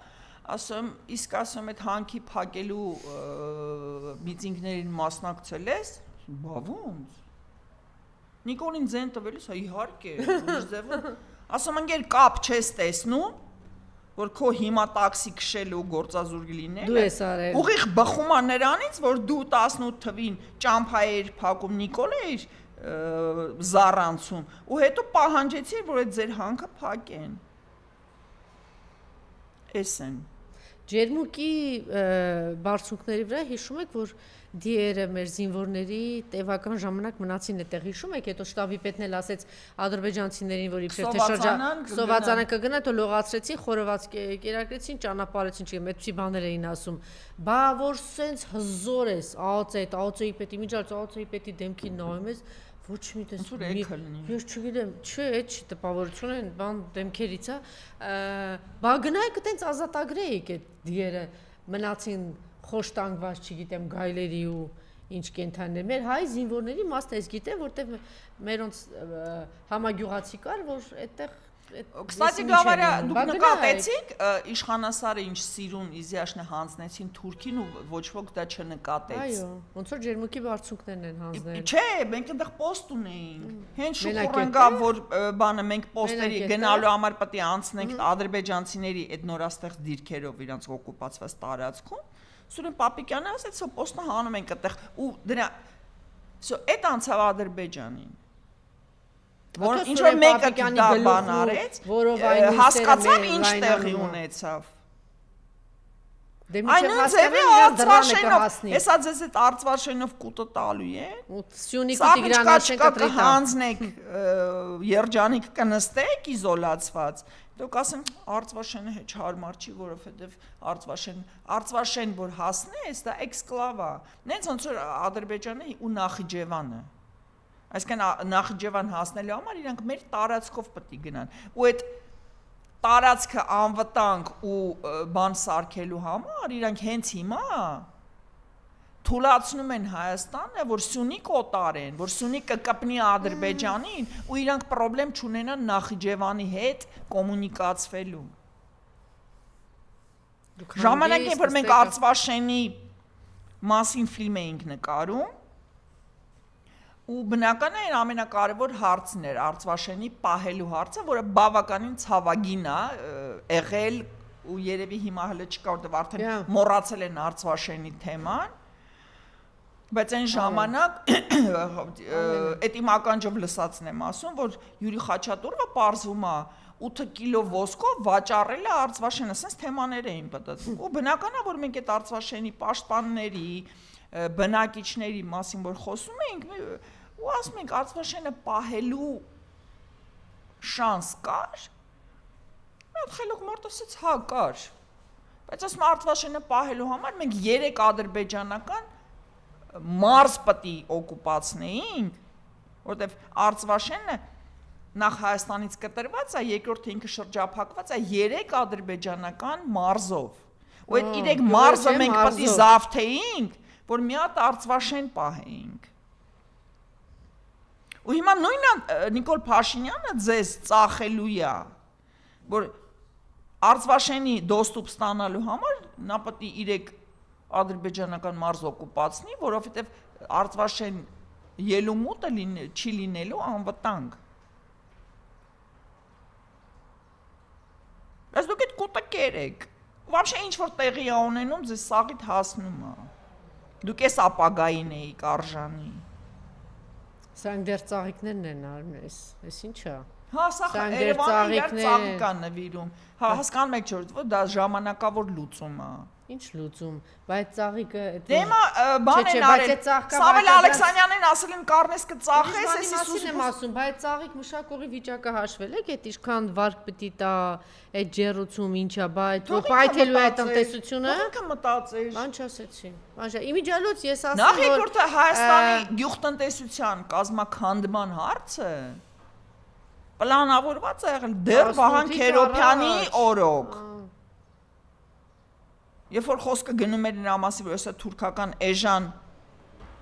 ասում իսկ ասում այդ հանքի փակելու միտինգներին մասնակցել ես բա ոնց Նիկոլին ձեն տվելիս իհարկե ուրիշ ձևով ասում ընկեր կապ չես տեսնում որ քո հիմա տաքսի քշելու գործազուրկ լինել դու ես արել ուղիղ բխում է նրանից որ դու 18 թվին ճամփայեր փակում Նիկոլեիր զառանցում ու հետո պահանջեցի որ այդ ձեր հանքը փակեն էսեն Ջերմուկի բարձունքների վրա հիշում եք որ դիերը մեր զինվորների տևական ժամանակ մնացին այդտեղ հիշում եք հետո շտաբի պետն էլ ասեց ադրբեջանցիներին որ իբրև թե սովածանը կգնա то լողացրեցին խորոված կերակրեցին ճանապարհեցին չգիտեմ այդպիսի բաներ էին ասում բա որ սենց հզոր ես ԱՕՑ-ի պետի միջած ԱՕՑ-ի պետի դեմքին նայում ես ոչ մի տեսում ես չգիտեմ չէ այդ չի տպավորություն են բան դեմքերից է բա գնայք այտենց ազատագրեիք այդ դիերը մնացին խոշտանգված չգիտեմ գայլերի ու ինչ կենթանիներ մեր հայ զինվորների մասն էս գիտեմ որտեվ մերոնց համագյուղացի կար որ այդտեղ Կստати говоря, դուք նկատեցիք իշխանասարը ինչ սիրուն իզիաշնը հանձնեցին Թուրքին ու ոչ ոք դա չնկատեց։ Այո, ոնց որ ջերմուկի բարձունքներն են հանձնել։ Չէ, մենք այնտեղ պոստ ունեինք։ Հենց շուխուռնգա որ բանը մենք պոստերի գնալու համար պետք է անցնենք ադրբեջանցիների այդ նորաստեղծ դիրքերով իրանց օկուպացված տարածքում։ Սուրեն Պապիկյանը ասեց, «Սո պոստը հանում ենք այդտեղ» ու դրա Սո այդ անցավ Ադրբեջանին։ Որ ինչ որ մեկը դա բան արեց, հասկացավ ինչ տեղի ունեցավ։ Այն ձևի Արցվաշենով, հեսա ձեզ այդ Արցվաշենով կուտը տալու է։ Սյունիք ու Տիգրանաշենքը տրիտա։ Հանձնեք երջանիկ կնստեք իզոլացված։ Դուք ասեմ Արցվաշենը հեչ հարմար չի, որովհետև Արցվաշեն որ հասնես, դա էքսկլավ է։ Նենց ոնց որ Ադրբեջանը ու Նախիջևանը։ Այսինքն Նախիջևան հասնելու համար իրանք մեր տարածքով պետք է գնան։ Ու այդ տարածքը անվտանգ ու բան սարքելու համար իրանք հենց հիմա թույլատնում են Հայաստանը, որ Սյունիք օտարեն, որ Սյունիքը կպնի Ադրբեջանին ու իրանք խնդրեմ չունենան Նախիջևանի հետ կոմունիկացվելու։ Ժամանակին որ մենք Արցվաշենի մասին ֆիլմ էինք նկարում ու բնական է ամենակարևոր հարցն էր Արցվաշենի պահելու հարցը, որը բավականին ցավագին է եղել ու երևի հիմա հələ չկա որտեղ արդեն մոռացել են Արցվաշենի թեման, բայց այն ժամանակ այդ իմ ականջով լսածն եմ ասում, որ Յուրի Խաչատուրովը պարզվում է 8 կիլո ոսկով վաճառել է Արցվաշենը, ասես թեմաներ էին պատտվում։ Ու բնական է որ մենք այդ Արցվաշենի պաշտպանների, բնակիչների մասին որ խոսում էինք, ու ասում ենք Արցվաշենը պահելու շանս կար։ Այդ խելոք մարդ ասեց հա կար։ Բայց ասում Արցվաշենը պահելու համար մենք 3 ադրբեջանական մարզ պետք է օկուպացնեինք, որտեվ Արցվաշենը նախ Հայաստանից կտրված է, երկրորդը ինքը շրջափակված է 3 ադրբեջանական մարզով։ Ու այդ 3 մարզը մենք պետք է զավթեինք, որ մի հատ Արցվաշեն պահեինք։ Ու հիմա նույնը Նիկոլ Փաշինյանը ձեզ ծախելու է, որ Արցվաշենի դոստուպ ստանալու համար նա պետք է 3 ադրբեջանական մարզ օկուպացնի, որովհետև Արցվաշեն ելումուտը չի լինելու անվտանգ։ Բայց դուք այդ կուտը կերեք։ Вообще ինչ որ տեղի է ունենում, ձեզ սաղիթ հասնում է։ Դուք էս ապագային էիք արժանի։ Սրանք դեռ ծաղիկներն են արմես, էս ի՞նչ է։ Հա, սա Երևանը իր ծաղիկան նվիրում։ Հա, հասկանում եք որ դա ժամանակավոր լուծում է։ Ինչ լուծում, բայց ծաղիկը Դե հիմա բան են արել։ Սամվել Ալեքսանյանին ասել են կառնես կծախես, էսի սուսին եմ ասում, բայց ծաղիկ մշակողի վիճակը հաշվել եք, այդ ինչքան վարկ պիտի տա, այդ ջեռուցում ինչա, բայց պայթելու է տնտեսությունը։ Ինքը մտածեր։ Բան չասեցի։ Բան իմիջիալոց ես ասում որ Նախ երկրորդը Հայաստանի գյուղտնտեսության կազմաքանդման հարցը պլանավորված է եղել դեռ Վահան Քերոփյանի օրոք։ Երբ որ խոսքը գնում էր նրա մասին, որ հեսա թուրքական էժան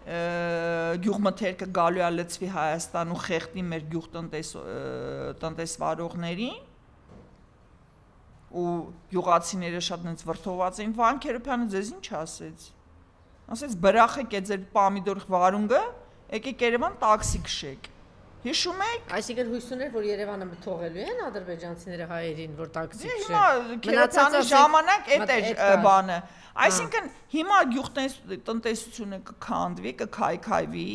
գյուղմթերքը գալու է լծվի Հայաստան ու խեղդի մեր տնտեսվարողներին ու գյուղացիները շատ նենց վրդոված էին Վահան Քերոբյանը ձեզ ինչ ասեց ասեց բրախեք է ձեր պամիդոր վարունգը եկեք Երևան տաքսի քշեք հիշում եք Այսինքն հույս ուներ որ Երևանը թողելու են ադրբեջանցիները հայերին որ տաքսի քշեն Հիմա Քերոբյանի ժամանակ էդ է բանը Այսինքն հիմա գյուղտնտեսությունը կքանդվի, կքայքայվի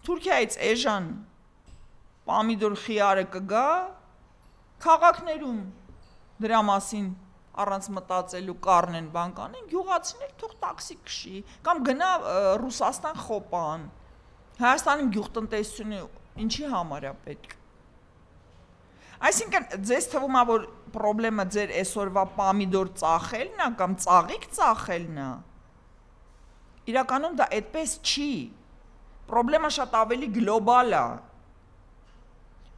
Թուրքիայից էժան պամիդոր խիարը կգա քաղաքներում դրա մասին առանց մտածելու կառնեն բան կանեն գյուղացիներ թող տաքսի քշի կամ գնա Ռուսաստան խոպան Հայաստանի գյուղտնտեսությունը ինչի համար է պետք Այսինքն ձեզ թվում է որ պրոբլեմը ձեր այսօրվա պամիդոր ծախելն է կամ ծաղիկ ծախելն է Իրականում դա այդպես չի Պրոբլեմը շատ ավելի գլոբալ է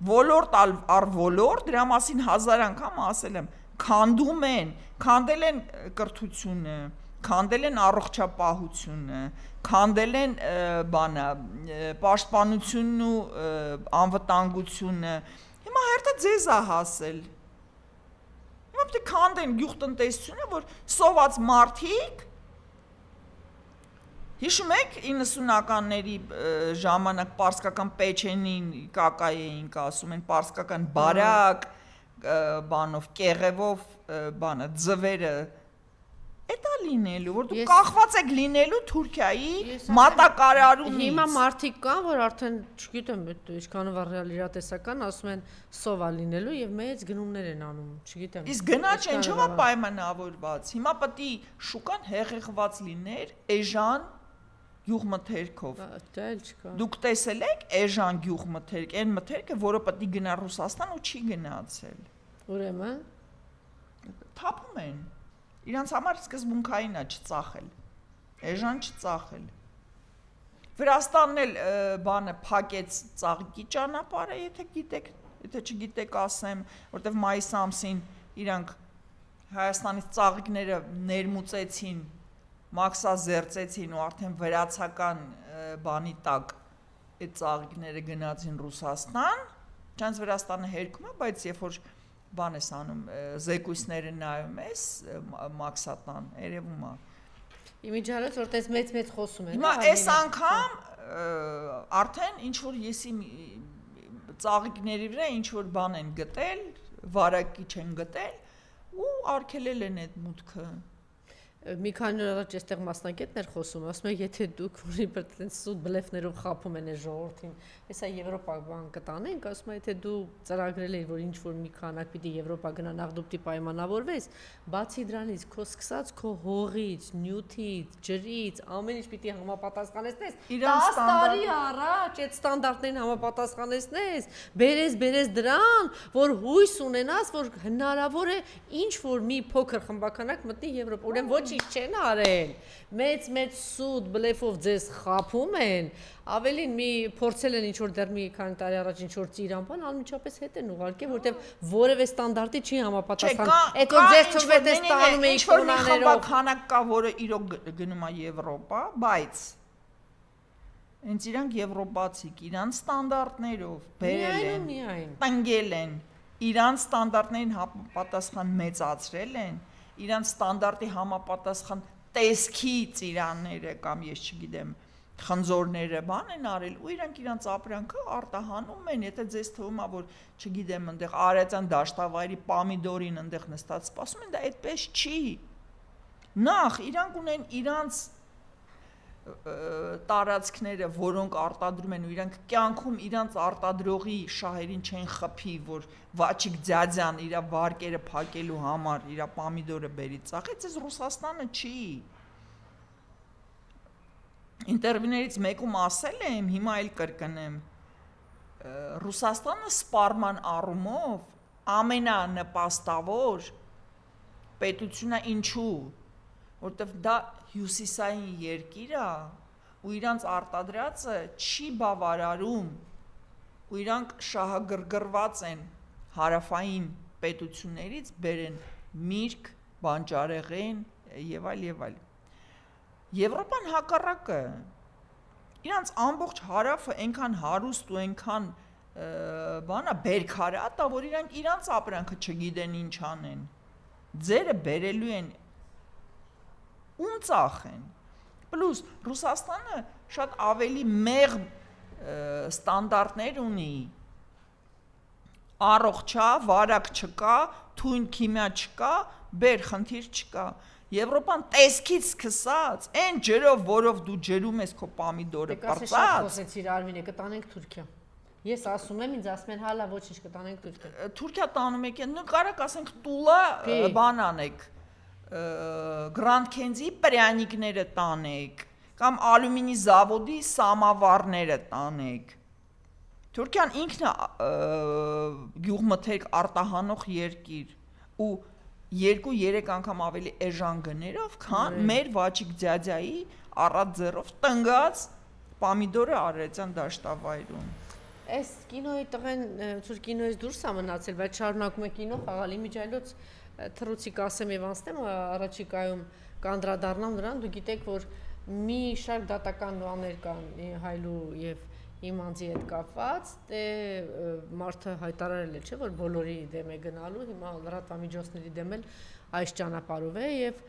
Ոլորտ առ ոլորտ դրա մասին հազար անգամ ասել եմ քանդում են քանդել են կրթությունը քանդել են առողջապահությունը քանդել են բանը պաշտպանությունն ու անվտանգությունը Հիմա հերթը ձեզ է հասել Հիմա պետք է քանդեն գյուղտնտեսությունը որ սոված մարդիկ Հիշում եք 90-ականների ժամանակ պարսկական պեչենին կակայ էինք ասում են պարսկական բարակ բանով կեղևով բանը ձվերը Էդ է լինելու որ դու կախված եք լինելու Թուրքիայի մատակարարումից Հիմա մարդիկ կան որ արդեն չգիտեմ ինչքանով ռեալ իրատեսական ասում են սովա լինելու եւ մեծ գնումներ են անում չգիտեմ Իսկ գնաճը ինչով է պայմանավորված Հիմա պետք է շուկան հեղեղված լիներ էժան գյուղմթերքով Դա էլ չկա Դուք տեսել եք էժան գյուղմթերք այն մթերքը որը պետք է գնա Ռուսաստան ու չի գնացել Ուրեմն Թափում են Իրանց համար սկզբունքային է չծախել Էժան չծախել Վրաստանն էլ բանը փակեց ծաղիկի ճանապարհը եթե գիտեք եթե չգիտեք ասեմ որտեվ մայիս ամսին իրանք Հայաստանից ծաղիկները ներմուծեցին մաքսազերծեցին ու արդեն վրացական բանի տակ այդ ծաղիկները գնացին Ռուսաստան Չանց Վրաստանը հերքում է բայց երբ որ բան ես անում զեկույցները նայում ես մաքսատան երևում է Իմիջիալից որ տես մեծ խոսում են Հիմա այս անգամ արդեն ինչ որ եսի ծաղիկների վրա ինչ որ բան են գտել վարակիչ են գտել ու արգելել են այդ մուտքը Մի քանի օր առաջ այստեղ մասնակիցներ խոսում, ասում են, եթե դուք որիպեր տենց սուտ բլեֆներով խափում են այս ժողովրդին, հեսա Եվրոպա բան կտանենք, ասում են, եթե դու ծրագրել ես, որ ինչ որ մի քանակ պիտի Եվրոպա գնա նախ դու պիտի պայմանավորվես, բացի դրանից քո սկսած քո հողից, նյութից, ջրից, ամեն ինչ պիտի համապատասխանեցնես, 10 տարի առաջ այդ ստանդարտներին համապատասխանեցնես, բերես դրան, որ հույս ունենաս, որ հնարավոր է ինչ որ մի փոքր խմբականակ մտնի Եվրոպա, ուրեմն ոչինչ չեն արել, մեծ սուտ բլեֆով ձեզ խափում են, ավելին մի փորձել են ինչ որ դեռ մի քանի տարի առաջ ինչ որ ծիրան բան, անմիջապես հետ են ուղարկել, որտեղ որևէ ստանդարտի չի համապատասխան, այդ որ ձեզ թվեց է ստանում էիք կոնաներով, խանակ կա, որը իրոք գնում է Եվրոպա, բայց հենց իրանք եվրոպացիք, իրանց ստանդարտներով բերել են, տնկել են, իրանց ստանդարտներին համապատասխան մեծացրել են, իրանց ստանդարտի համապատասխան տեսքի ծիրանները կամ ես չգիտեմ խնձորները բան են արել ու իրանք ապրանքը արտահանում են եթե ձեզ թվում է որ չգիտեմ այնտեղ Արարատյան դաշտավայրի պամիդորին այնտեղ նստած սպասում են դա այդպես չի նախ իրանք ունեն իրանց տարածքները որոնք արտադրում են ու իրանք կյանքում իրանց արտադրողի շահերին չեն խփի որ Վաչիկ Ձյաձյան իր վարկերը փակելու համար իր պամիդորը բերի ծախեց այս Ռուսաստանը չի Ինտերվյուներից մեկում ասել եմ, հիմա էլ կրկնեմ, Ռուսաստանը սպառման առումով ամենանպաստավոր պետությունն է ինչու, որտեվ դա հյուսիսային երկիր է ու իրանց արտադրածը չի բավարարում ու իրանք շահագրգռված են հարավային պետություններից բերեն միրգ, բանջարեղեն եւ այլ Եվրոպան հակառակը իրանց ամբողջ հարավը այնքան հարուստ ու այնքան բանա բերքար է, դա որ իրանց ապրանքը չգիտեն ինչ անեն։ Ձերը բերելու են ում ծախեն։ Պլյուս Ռուսաստանը շատ ավելի մեղմ ստանդարտներ ունի։ Առողջ է, վարակ չկա, թույն քիմիա չկա, բեր խնդիր չկա։ Եվրոպան տեսքից սկսած, այն ջրով, որով դու ջրում ես քո պամիդորը պրծած։ Շատ խոսեցիր Արմինե, կտանենք Թուրքիա։ Ես ասում եմ, ինձ ասում են հալա ոչինչ կտանենք Թուրքիա։ Թուրքիա տանում եք, նույն կարակ ասենք Տուլա բան անեք, Grand Kenzi պրյանիկները տանեք, կամ ալյումինի զավոդի սամավարները տանեք։ Թուրքիան ինքն է գյուղմթերք արտահանող երկիր ու 2-3 անգամ ավելի էժան գներով, քան մեր Վաչիկ ձյաձյայի առատ ձեռով տնգած պամիդորը Արարատյան դաշտավայրում։ Այս կինոյի տղեն ցույց կինոյից դուրս է մնացել, բայց շարունակում է կինո խաղալ իմիջիայլոց թռուցիկ ասեմ եւ անցնեմ առաջիկայում կանդրադառնամ նրան, դու գիտեք, որ մի շարք դատական նոաներ կան Հայլու եւ իմ անձի հետ կապված, դե մարդը հայտարարել է, չէ, որ բոլորի դեմ է գնալու, հիմա լրատվամիջոցների դեմ էլ այս ճանապարհով է եւ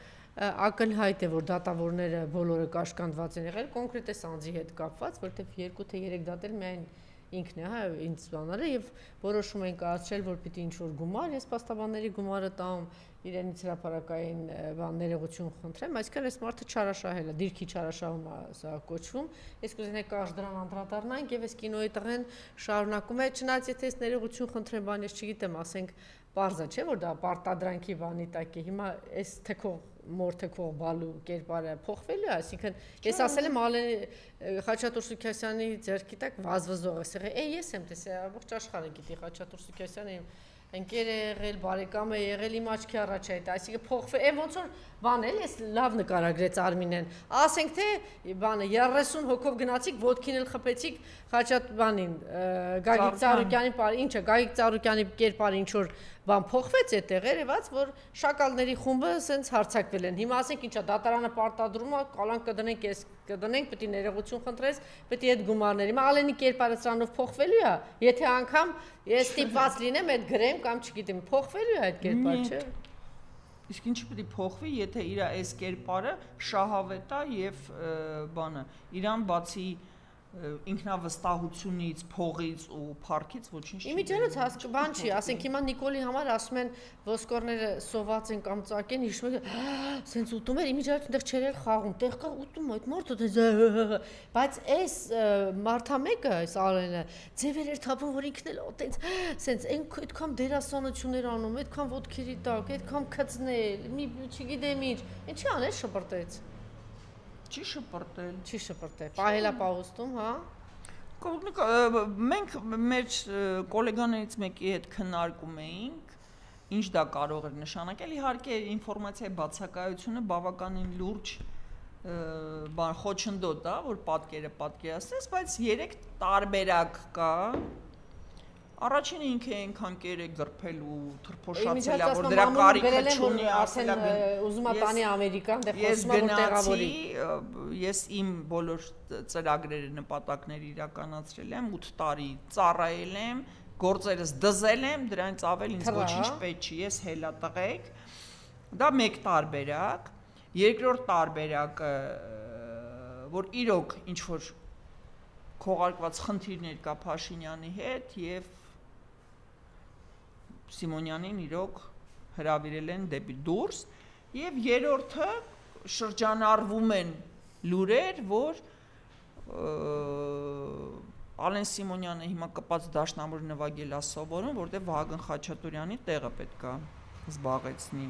ակնհայտ է, որ դատավորները բոլորը կաշկանդված են եղել կոնկրետ այս անձի հետ կապված, որտեվ 2 թե 3 դատել միայն ինքն է, հա, ինձ բանալը եւ որոշում են կայացրել, որ պիտի ինչ-որ գումար, ես փաստաբանների գումարը տամ, իրենից հրապարակային բան ներողություն խնդրեմ, այսինքն այս մարդը չարաշահել է, դիրքի չարաշահում է սա կոչվում։ Ես կուզենայի կարճ դրան անդրադառնանք եւ այս կինոյի տղեն շարունակում է, չնայած եթե ես ներողություն խնդրեմ, բան ես չգիտեմ, ասենք պարզա չէ, որ դա պարտադրանքի բանի տակ է։ Հիմա այս թեքող մոր թեքող բալու կերպարը փոխվելու է, այսինքն ես ասել եմ Խաչատուր Սուքիասյանի ձեռքի տակ վազվզող է եղել։ Ես եմ տեսել, ամբողջ աշխարհը գիտի Խաչատուր Սուքիասյանը ընկեր է եղել, բարեկամ է եղել, իմ աչքի առաջ է, այսինքն փոխվել, ոնց որ բան էլ ես լավ նկարագրեց Արմինեն։ Ասենք թե բանը 30 հոգով գնացիք, ոդքին էլ խփեցիք Խաչատ բանին, Գագիկ Ծառուկյանի, ինչը Գագիկ Ծառուկյանի կերպարը ինչ որ բան փոխվեց այդտեղ, երևաց, որ շակալների խումբը սենց հարցակվել են։ Հիմա ասենք ինչա դատարանը պարտադրում է, կալանք կդնենք, ես կդնենք, պետք է ներողություն խնդրես, պետք է այդ գումարները։ Հիմա Ալենի կերպարը սրանով փոխվելու է, եթե անգամ ես ստիպված լինեմ այդ գրեմ կամ չգիտեմ, փոխվելու է այդ կերպարը, չէ՞։ Իսկ ինչի պետք է փոխվի, եթե իր այս կերպարը շահավետ է եւ բանը, իրան բացի ինքնավստահությունից, փողից ու փառքից ոչինչ չի։ Իմիջիայլոց բան չի, ասենք հիմա Նիկոլի համար ասում են ոսկորները սոված են կամ ծակեն, հիշում եք, սենց ուտում էր, իմիջիայլոց այնտեղ չեր էլ խաղում, տեղ կա ուտում, այդ մարդը բայց այս մարդամեկը, այս Արենը, ձևեր էր թափում, որ ինքն էլ այտենց, սենց այդքան դերասանություններ անում, այդքան ոտքերի տակ, այդքան քծնել, մի չգիտեմ ինչ, ինչի անել շպրտեց։ Չի շպրտել, պահելա պահոստում, հա։ Մենք մեր գոլեգաներից մեկի հետ քննարկում էինք, ինչ դա կարող էր նշանակել, իհարկե ինֆորմացիայի բացակայությունը բավականին լուրջ խոչընդոտ է, որ պատկերը պատկերացնես, բայց 3 տարբերակ կա։ Առաջինը ինքը այնքան կեր է գրփելու, թրփոշացել է, որ դրա կարիքը չունի, ասել է ուզում է տանի Ամերիկան, դե խոսում է որ տեղավորի։ Ես իմ բոլոր ծրագրերը, նպատակները իրականացրել եմ, 8 տարի ծառայել եմ, գործերս դզել եմ, դրանից ավել ինձ ոչինչ պետք չի, ես հելա տղեկ։ Դա մեկ տարբերակ, երկրորդ տարբերակը, որ իրոք ինչ որ քողարկված խնդիրներ կա Փաշինյանի հետ եւ Սիմոնյանին իրոք հրավիրել են դեպի դուրս եւ երրորդը շրջանառվում են լուրեր, որ Ալեն Սիմոնյանը հիմա կպած դաշնամուր նվագել է սովորում, որտեղ Վահագն Խաչատուրյանի տեղը պետքա զբաղեցնի։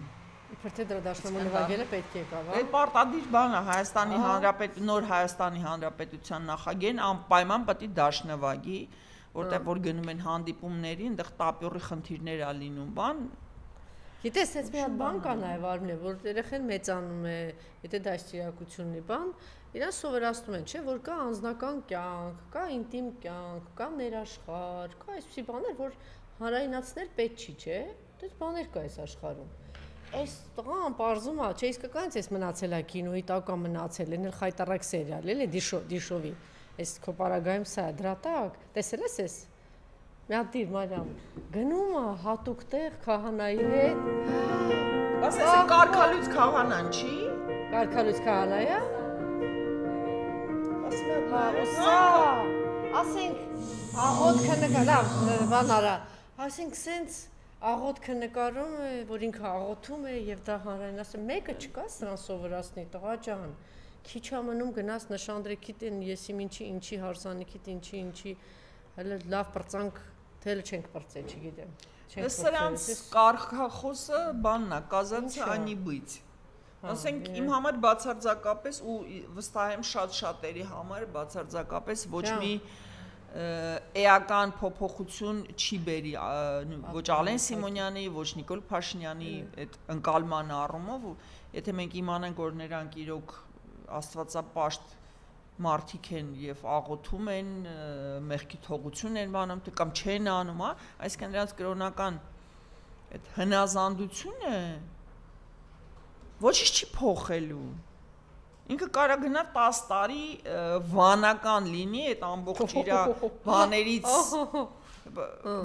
Իբր թե դրա դաշնամուր նվագելը պետք է եկավ, հա։ Այդ պարտադիր բան է, Հայաստանի Հանրապետ նոր Հայաստանի Հանրապետության նախագահն անպայման պետք է դաշնվագի, որտեղ որ գնում են հանդիպումների, այնտեղ տապյորի խնդիրներ ա լինում, բան։ Գիտես, այս մի հատ բան կա նաև Արմինե, որ երեխեն մեծանում է, եթե դաստիարակություն ունի բան, իրան սովորացնում են, չէ, որ կա անձնական կյանք, կա ինտիմ կյանք, կա ներաշխար, կա այսպիսի բաներ, որ հանրայնացնել պետք չի, չէ։ Դες բաներ կա այս աշխարհում։ Այս տղան պարզում է, չէ, իսկականից էս մնացել է կինոյի տակ մնացել, էն էլ խայտարակ սերիալ, էլի Դիշովի։ Այս քո պարագայում սա դրա տակ, տեսել ես էս։ Մի հատ դիր Մարիամ, գնում է հատուկ տեղ քահանայի հետ։ Ասես կարկալույց քահանան չի։ Կարկալույց քահանայա։ Սա, ասենք աղոթքը նկարավ, բան արա, ասենք սենց աղոթքը նկարում է, որ ինքը աղոթում է եւ դա հանրային ասում, մեկը չկա սրան սովորացնի, տղա ջան, քիչ ամնում գնաց նշանդրեքիտ են, ես իմ ինչի հարսանիքիտ, ինչի, հələ լավ պրծանք, թելը չենք պրծել, չգիտեմ։ Սրանց կարգախոսը բանն է, կազացը անի բույց։ Ասենք իմ համար բացարձակապես ու վստահ եմ շատ-շատերի համար բացարձակապես ոչ մի էական փոփոխություն չի բերի ոչ Ալեն Սիմոնյանի, ոչ Նիկոլ Փաշինյանի այդ ընկալման առումով, եթե մենք իմանանք, որ նրանք իրոք աստվածապաշտ մարդիկ են եւ աղոթում են, մեղքի թողություն են բանում, կամ չեն անում, այսինքն նրանց կրոնական այդ հնազանդությունը ոչինչ չի փոխելու։ Ինքը կարա գնա 10 տարի վանական լինի այդ ամբողջ իր բաներից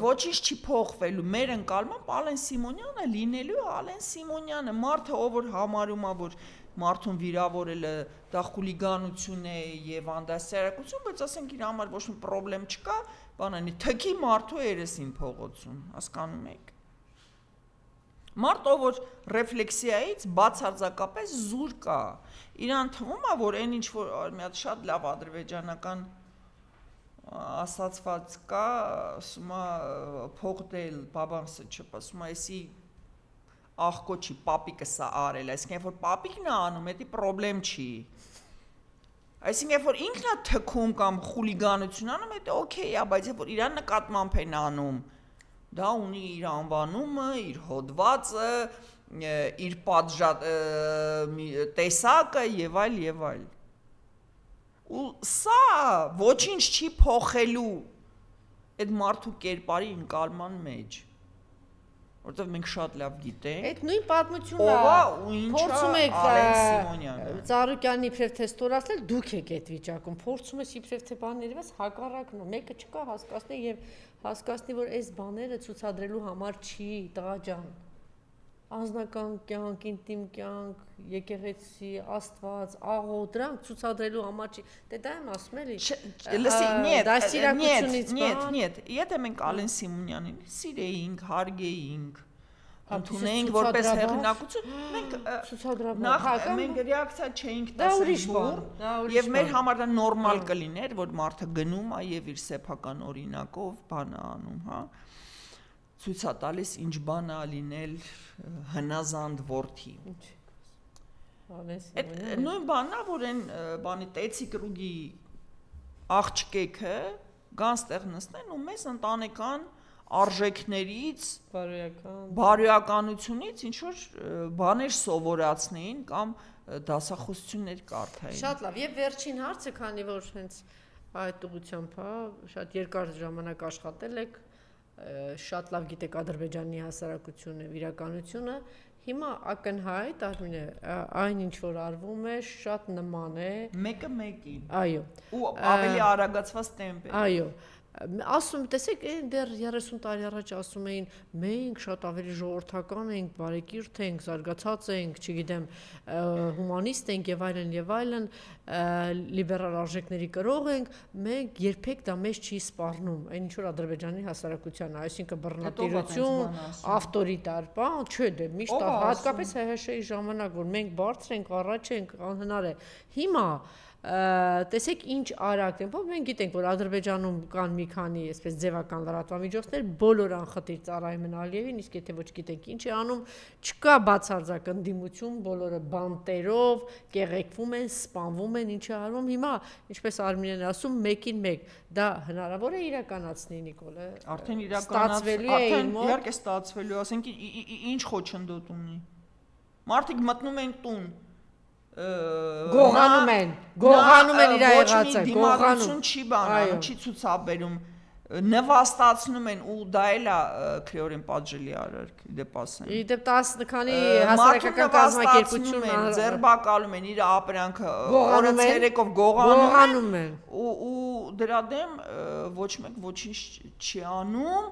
ոչինչ չի փոխվելու։ Մեր ընկալմամբ Ալեն Սիմոնյանը լինելու է Ալեն Սիմոնյանը, մարդը ով որ համարում է, որ մարդուն վիրավորելը դա խուլիգանություն է եւ անդասարակություն, բայց ասենք իր համար ոչ մի խնդրեմ չկա, բանանի թքի մարդու երեսին փողոցում, հասկանում եք։ Մարդ ով որ ռեֆլեքսիայից բացարձակապես զուր կա, իրան թվում է, որ այն ինչ որ մի հատ շատ լավ ադրբեջանական ասացված կա, ասում է փողդել բաբամսը չպասում է, էսի աղկոչի պապիկը սա արել, այսինքն երբ որ պապիկն է անում, դա խնդրեմ չի։ Այսինքն երբ որ ինքն է թքում կամ խուլիգանություն անում, դա օքեյ է, բայց երբ որ իրան նկատմամբ են անում, դա ունի իր անվանումը, իր հոդվածը, իր պատժատ տեսակը եւ այլ։ Ու սա ոչինչ չի փոխելու այդ մարդու կերպարի ընկալման մեջ, որտեղ մենք շատ լավ գիտենք։ Այդ նույն պատմությունն է, փորձում եք Ալեն Սիմոնյանը։ Ծառուկյանի իբրև թե ստորացնել, դուք եք այդ վիճակում, փորձում ես իբրև թե բաների վրա հակառակն ու մեկը չկա հասկացնի եւ հասկացնի, որ այս բաները ցուցադրելու համար չի, տղա ջան։ Անձնական կյանք, ինտիմ կյանք, եկեղեցի, Աստված, աղոթ, դրանք ցուցադրելու համար չի։ Դե դա եմ ասում էլի։ Нет, եթե մենք Ալեն Սիմոնյանին սիրեինք, հարգեինք, ընդունեինք որպես հեղինակություն, մենք ռեակցիա չէինք տասել, եւ մեր համար դա նորմալ կլիներ, որ մարդը գնում է եւ իր սեփական օրինակով բան է անում, հա։ Ցույց է տալիս ինչ բան է լինել հնազանդ որդի։ Նույն բանն է, որ այն բանի տեցի կրուգի աղջկեքը գան ստեղ նստեն ու մեզ ընտանեկան արժեքներից, բարոյականությունից ինչ որ բաներ սովորացնեին կամ դասախոսություններ կարդային։ Շատ լավ, եւ վերջին հարցը, քանի որ հենց այդ ուղղությամբ, հա, շատ երկար ժամանակ աշխատել եք, շատ լավ գիտեք Ադրբեջանի հասարակությունը, իրականությունը, հիմա ակնհայտ Արմինե, այն ինչ որ արվում է, շատ նման է մեկը մեկին։ Այո։ Ու ավելի արագացված տեմպ է։ Այո։ Ասում, տեսեք, դեռ 30 տարի առաջ ասում էին, մենք շատ ավելի ժողովրդական ենք, բարեկիրթ ենք, զարգացած ենք, չգիտեմ, հումանիստ ենք եւ այլն, լիբերալ արժեքների կրող ենք, մենք երբեք դա մեզ չի սպառնում, այն ինչ որ Ադրբեջանի հասարակությանը, այսինքն բռնատիրություն, ավտորիտար, բան, չէ, դե միշտ հատկապես ՀՀՇ-ի ժամանակ, որ մենք բարձր ենք, առաջ ենք, անհնար է։ Հիմա տեսեք ինչ արագ տեմպով մենք գիտենք որ Ադրբեջանում կան մի քանի այսպես ձևական լրատվամիջոցներ բոլոր անխտիր ծառայում են Ալիևին իսկ եթե ոչ գիտենք ինչ է անում չկա բացարձակ ընդդիմություն բոլորը բանտերով կեղեքվում են սպանվում են ինչ է արվում հիմա ինչպես Արմինեն ասում մեկին մեկ դա հնարավոր է իրականացնել Նիկոլը արդեն իրականացվելու է իհարկե ստացվելու ասենք ինչ խոչընդոտ ունի մարդիկ մտնում են տուն գողանում են իր եղածը գողանում չի բանանում չի ցուցաբերում նվաստացնում են ու դա էլ է քրեորեն պատժելի արարք իդեպ ասեմ իդեպ 10 քանի հասարակական կազմակերպություն ձերբակալում են իր ապրանքը օրը ցերեկով գողանում են ու դրա դեմ ոչ մեկ ոչինչ չի անում,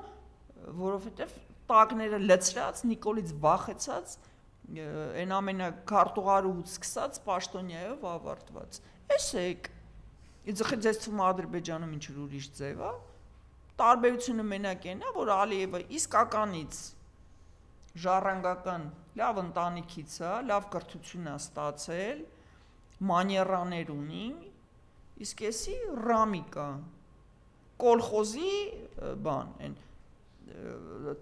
որովհետև տակները լցրած, Նիկոլից վախեցած, այն ամենը քարտուղարուց սկսած պաշտոնյայով ավարտված։ Էսեք։ Իձխի ձեզ թվում Ադրբեջանում ինչ որ ուրիշ ձև է։ Տարբերությունը մենակ այն է, որ Ալիևը իսկականից ժառանգական լավ ընտանիքից է, լավ կրթություն է ստացել, մանիերաներ ունի, իսկ էսի Ռամիկա կոլխոզի բան, այն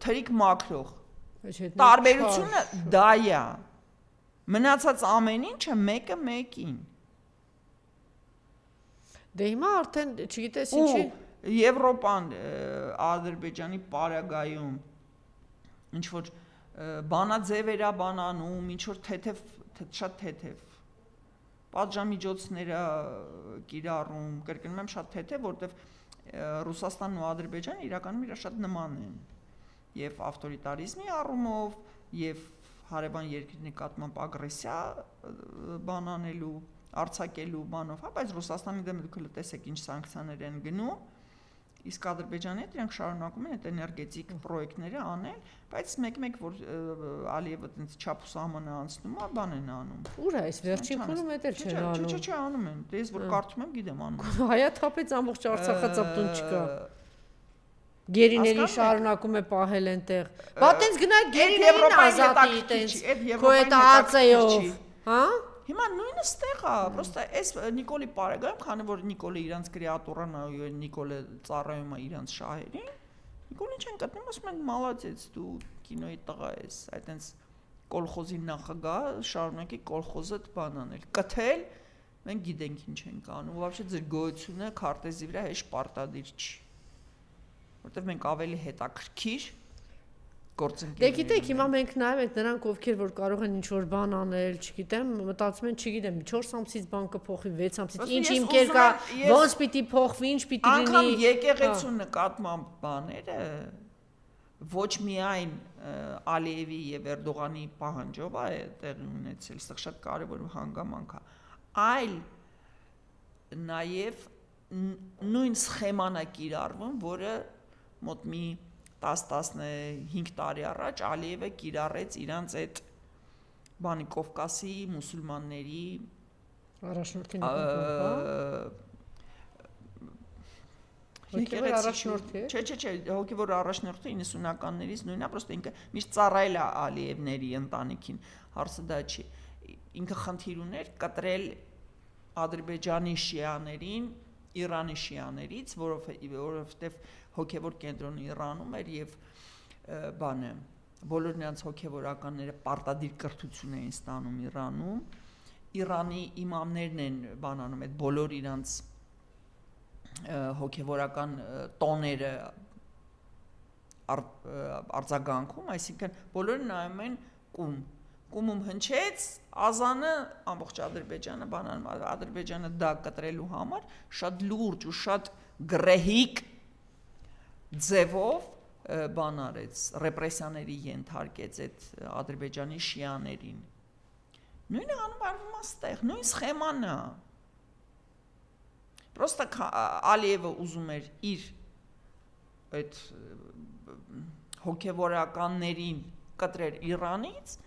թրիկ մաքրող։ Տարբերությունը դա է։ Մնացած ամեն ինչը մեկը մեկին։ Դե հիմա արդեն չգիտես ինչի։ Եվրոպան Ադրբեջանի պարագայում ինչ որ բանաձևերա բանանում, ինչ որ թեթև, շատ թեթև պատժամիջոցները կիրառում, կրկնում եմ շատ թեթև, որտեվ Ռուսաստանն ու Ադրբեջանը իրականում իրար շատ նման են եւ ավտորիտարիզմի առումով եւ հարևան երկրի նկատմամբ ագրեսիա բանանելու, արձակելու բանով, հա, բայց Ռուսաստանի դեմ դուք տեսեք ինչ սանկցիաներ են գնում, իսկ Ադրբեջանի հետ իրենք շարունակում են այդ էներգետիկ պրոյեկտները անել, բայց մեկ-մեկ որ Ալիևը այդպես չափ ու սահմանը անցնում է, բան են անում։ Ուր է այս վերջին փուլում էդ էլ չեն անում։ Չէ, անում են։ Դե ես որ կարդում եմ, գիտեմ անում։ Հայաթափից ամբողջ Արցախը ծպտուն չկա։ Գերիների շարունակում է պահել այնտեղ։ Բա տենց գնա գերիներին ազատի տենց։ Քո այդ ԱԱՑ-ով, հա? Հիմա նույնը ստեղ է, պրոստը այս Նիկոլի պարագայում, քանի որ Նիկոլը իրանց կրեատորան է ու Նիկոլը ծառայում է իրանց շահերին, Նիկոլին չեն գտնում, ասում են մալացեց դու կինոյի տղա ես, այտենց կոլխոզի նախագահ, շարունակի կոլխոզը բան անել, կթել, մենք գիտենք ինչ ենք անում, вообще ձեր գոյությունը քարտեզի վրա հեշտ պարտադիր չի, որտեղ մենք ավելի հետաքրքիր Դե գիտեք, հիմա մենք նայում ենք նրանք, ովքեր որ կարող են ինչ-որ բան անել, չգիտեմ, մտածում են, չգիտեմ, 4 ամսից բան կփոխվի, 6 ամսից, ինչ հիմքեր կա, ոնց պիտի փոխվի, ինչ պիտի լինի։ Անգամ եկեղեցու նկատմամբ բաները ոչ միայն Ալիևի եւ Էրդողանի պահանջով է տեղի ունեցել, սա շատ կարեւոր հանգամանք է, այլ նաեւ նույն սխեման է կիրառվում, որը մոտ մի 10-15 տարի առաջ Ալիևը կիրառեց իրանց այդ բանի Կովկասի մուսուլմանների առաջնորդի հոգևոր առաջնորդի Չէ, հոգևոր առաջնորդը 90-ականներից նույնն է, պրոստը ինքը միշտ ծառայել է Ալիևների ընտանիքին, հարցը դա չի։ Ինքը խնդիր ուներ կտրել Ադրբեջանի շիաներին Իրանի շիաներից, որովհետև հոգևոր կենտրոնը Իրանում էր եւ բանը բոլոր նրանց հոգևորականները պարտադիր կրթություն էին ստանում Իրանում Իրանի իմամներն են բանանում այդ բոլոր իրանց հոգևորական տոները արձագանքում, այսինքն բոլորը նայում են կումում հնչեց ազանը ամբողջ Ադրբեջանը բանանում Ադրբեջանը դա կտրելու համար շատ լուրջ ու շատ գրեհիկ ձևով բան արեց ռեպրեսիաների ենթարկեց այդ Ադրբեջանի շիաներին նույնը անվարվում է ստեղ նույն սխեման է պրոստը Ալիևը ուզում էր իր այդ հոգևորականներին կտրեր Իրանից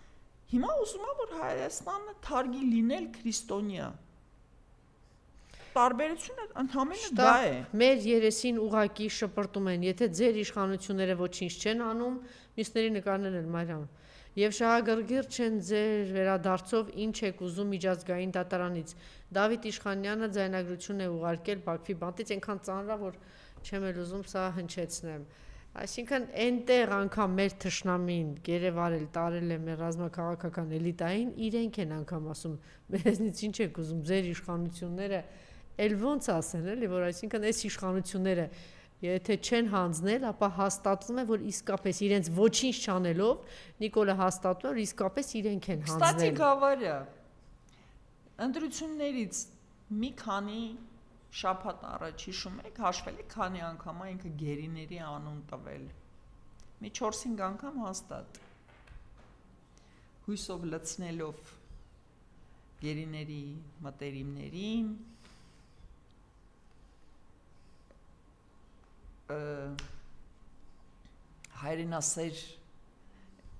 հիմա ուզում է որ Հայաստանը թարգի լինել քրիստոնյա տարբերությունը ընդհանրապես դա է մեր երեսին ուղակի շպրտում են եթե ձեր իշխանությունները ոչինչ չեն անում մյուսների նկարներ են Մարիամ եւ շահագրգիռ չեն ձեր վերադարձով ինչ եք ուզում միջազգային դատարանից Դավիթ Իշխանյանը ձայնագրություն է ուղարկել Բաքվի բանտից այնքան ծանր է որ չեմ էլ ուզում սա հնչեցնեմ Այսինքն այնտեղ անգամ մեր թշնամին գերեվարել տարել է մեր ռազմաքաղաքական էլիտային իրենք են անգամ ասում մեզնից ինչ եք ուզում ձեր իշխանությունները էլ ոնց ասեն էլի որ այսինքն այս իշխանությունները եթե չեն հանձնել ապա հաստատվում է որ իսկապես իրենց ոչինչ չանելով Նիկոլը հաստատում է որ իսկապես իրենք են հանձնել Կստացի գավարը ընտրություններից մի քանի շաբաթ առաջ հիշում եք հաշվել եք քանի անգամ ինքը գերիների անուն տվել մի 4-5 անգամ հաստատ հույսով լցնելով գերիների մտերիմներին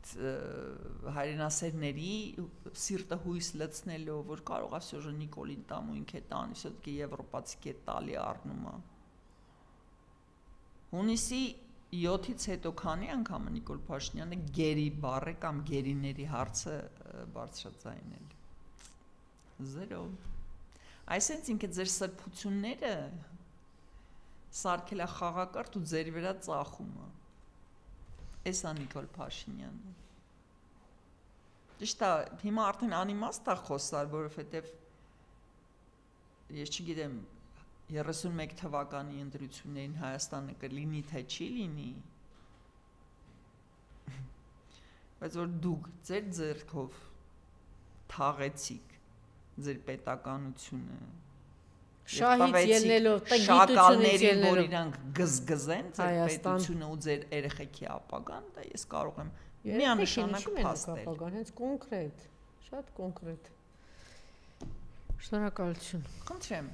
հայրենասերների սիրտը հույս լցնելով, որ կարող է всё же Նիկոլին տամ ու ինքը տանի, все-таки եվրոպացի կետ տալի առնումը։ Հունիսի 7-ից հետո քանի անգամ Նիկոլ Փաշինյանը գերի բառը կամ գերիների հարցը բարձրաձայնել։ 0։ Այսինքն ինքը ձեր սրբությունները սարքել է խաղակարգ ու ձեր վրա ծախումը։ Էսա Նիկոլ Փաշինյանը։ Ճիշտ է, հիմա արդեն անիմաստ է խոսալ, որովհետև ես չգիտեմ 31 թվականի ընտրություններին Հայաստանը կլինի թե չի լինի, բայց որ դուք ձեր ձեռքով թաղեցիք ձեր պետականությունը շահից ելնելով, շակալների, որ իրանք գզգզեն ձեր պետությունը ու ձեր երեխեքի ապագան, դա ես կարող եմ միանշանակ փաստել։ Հենց կոնկրետ, շատ կոնկրետ։ Շնորհակալություն։ Խնդրեմ։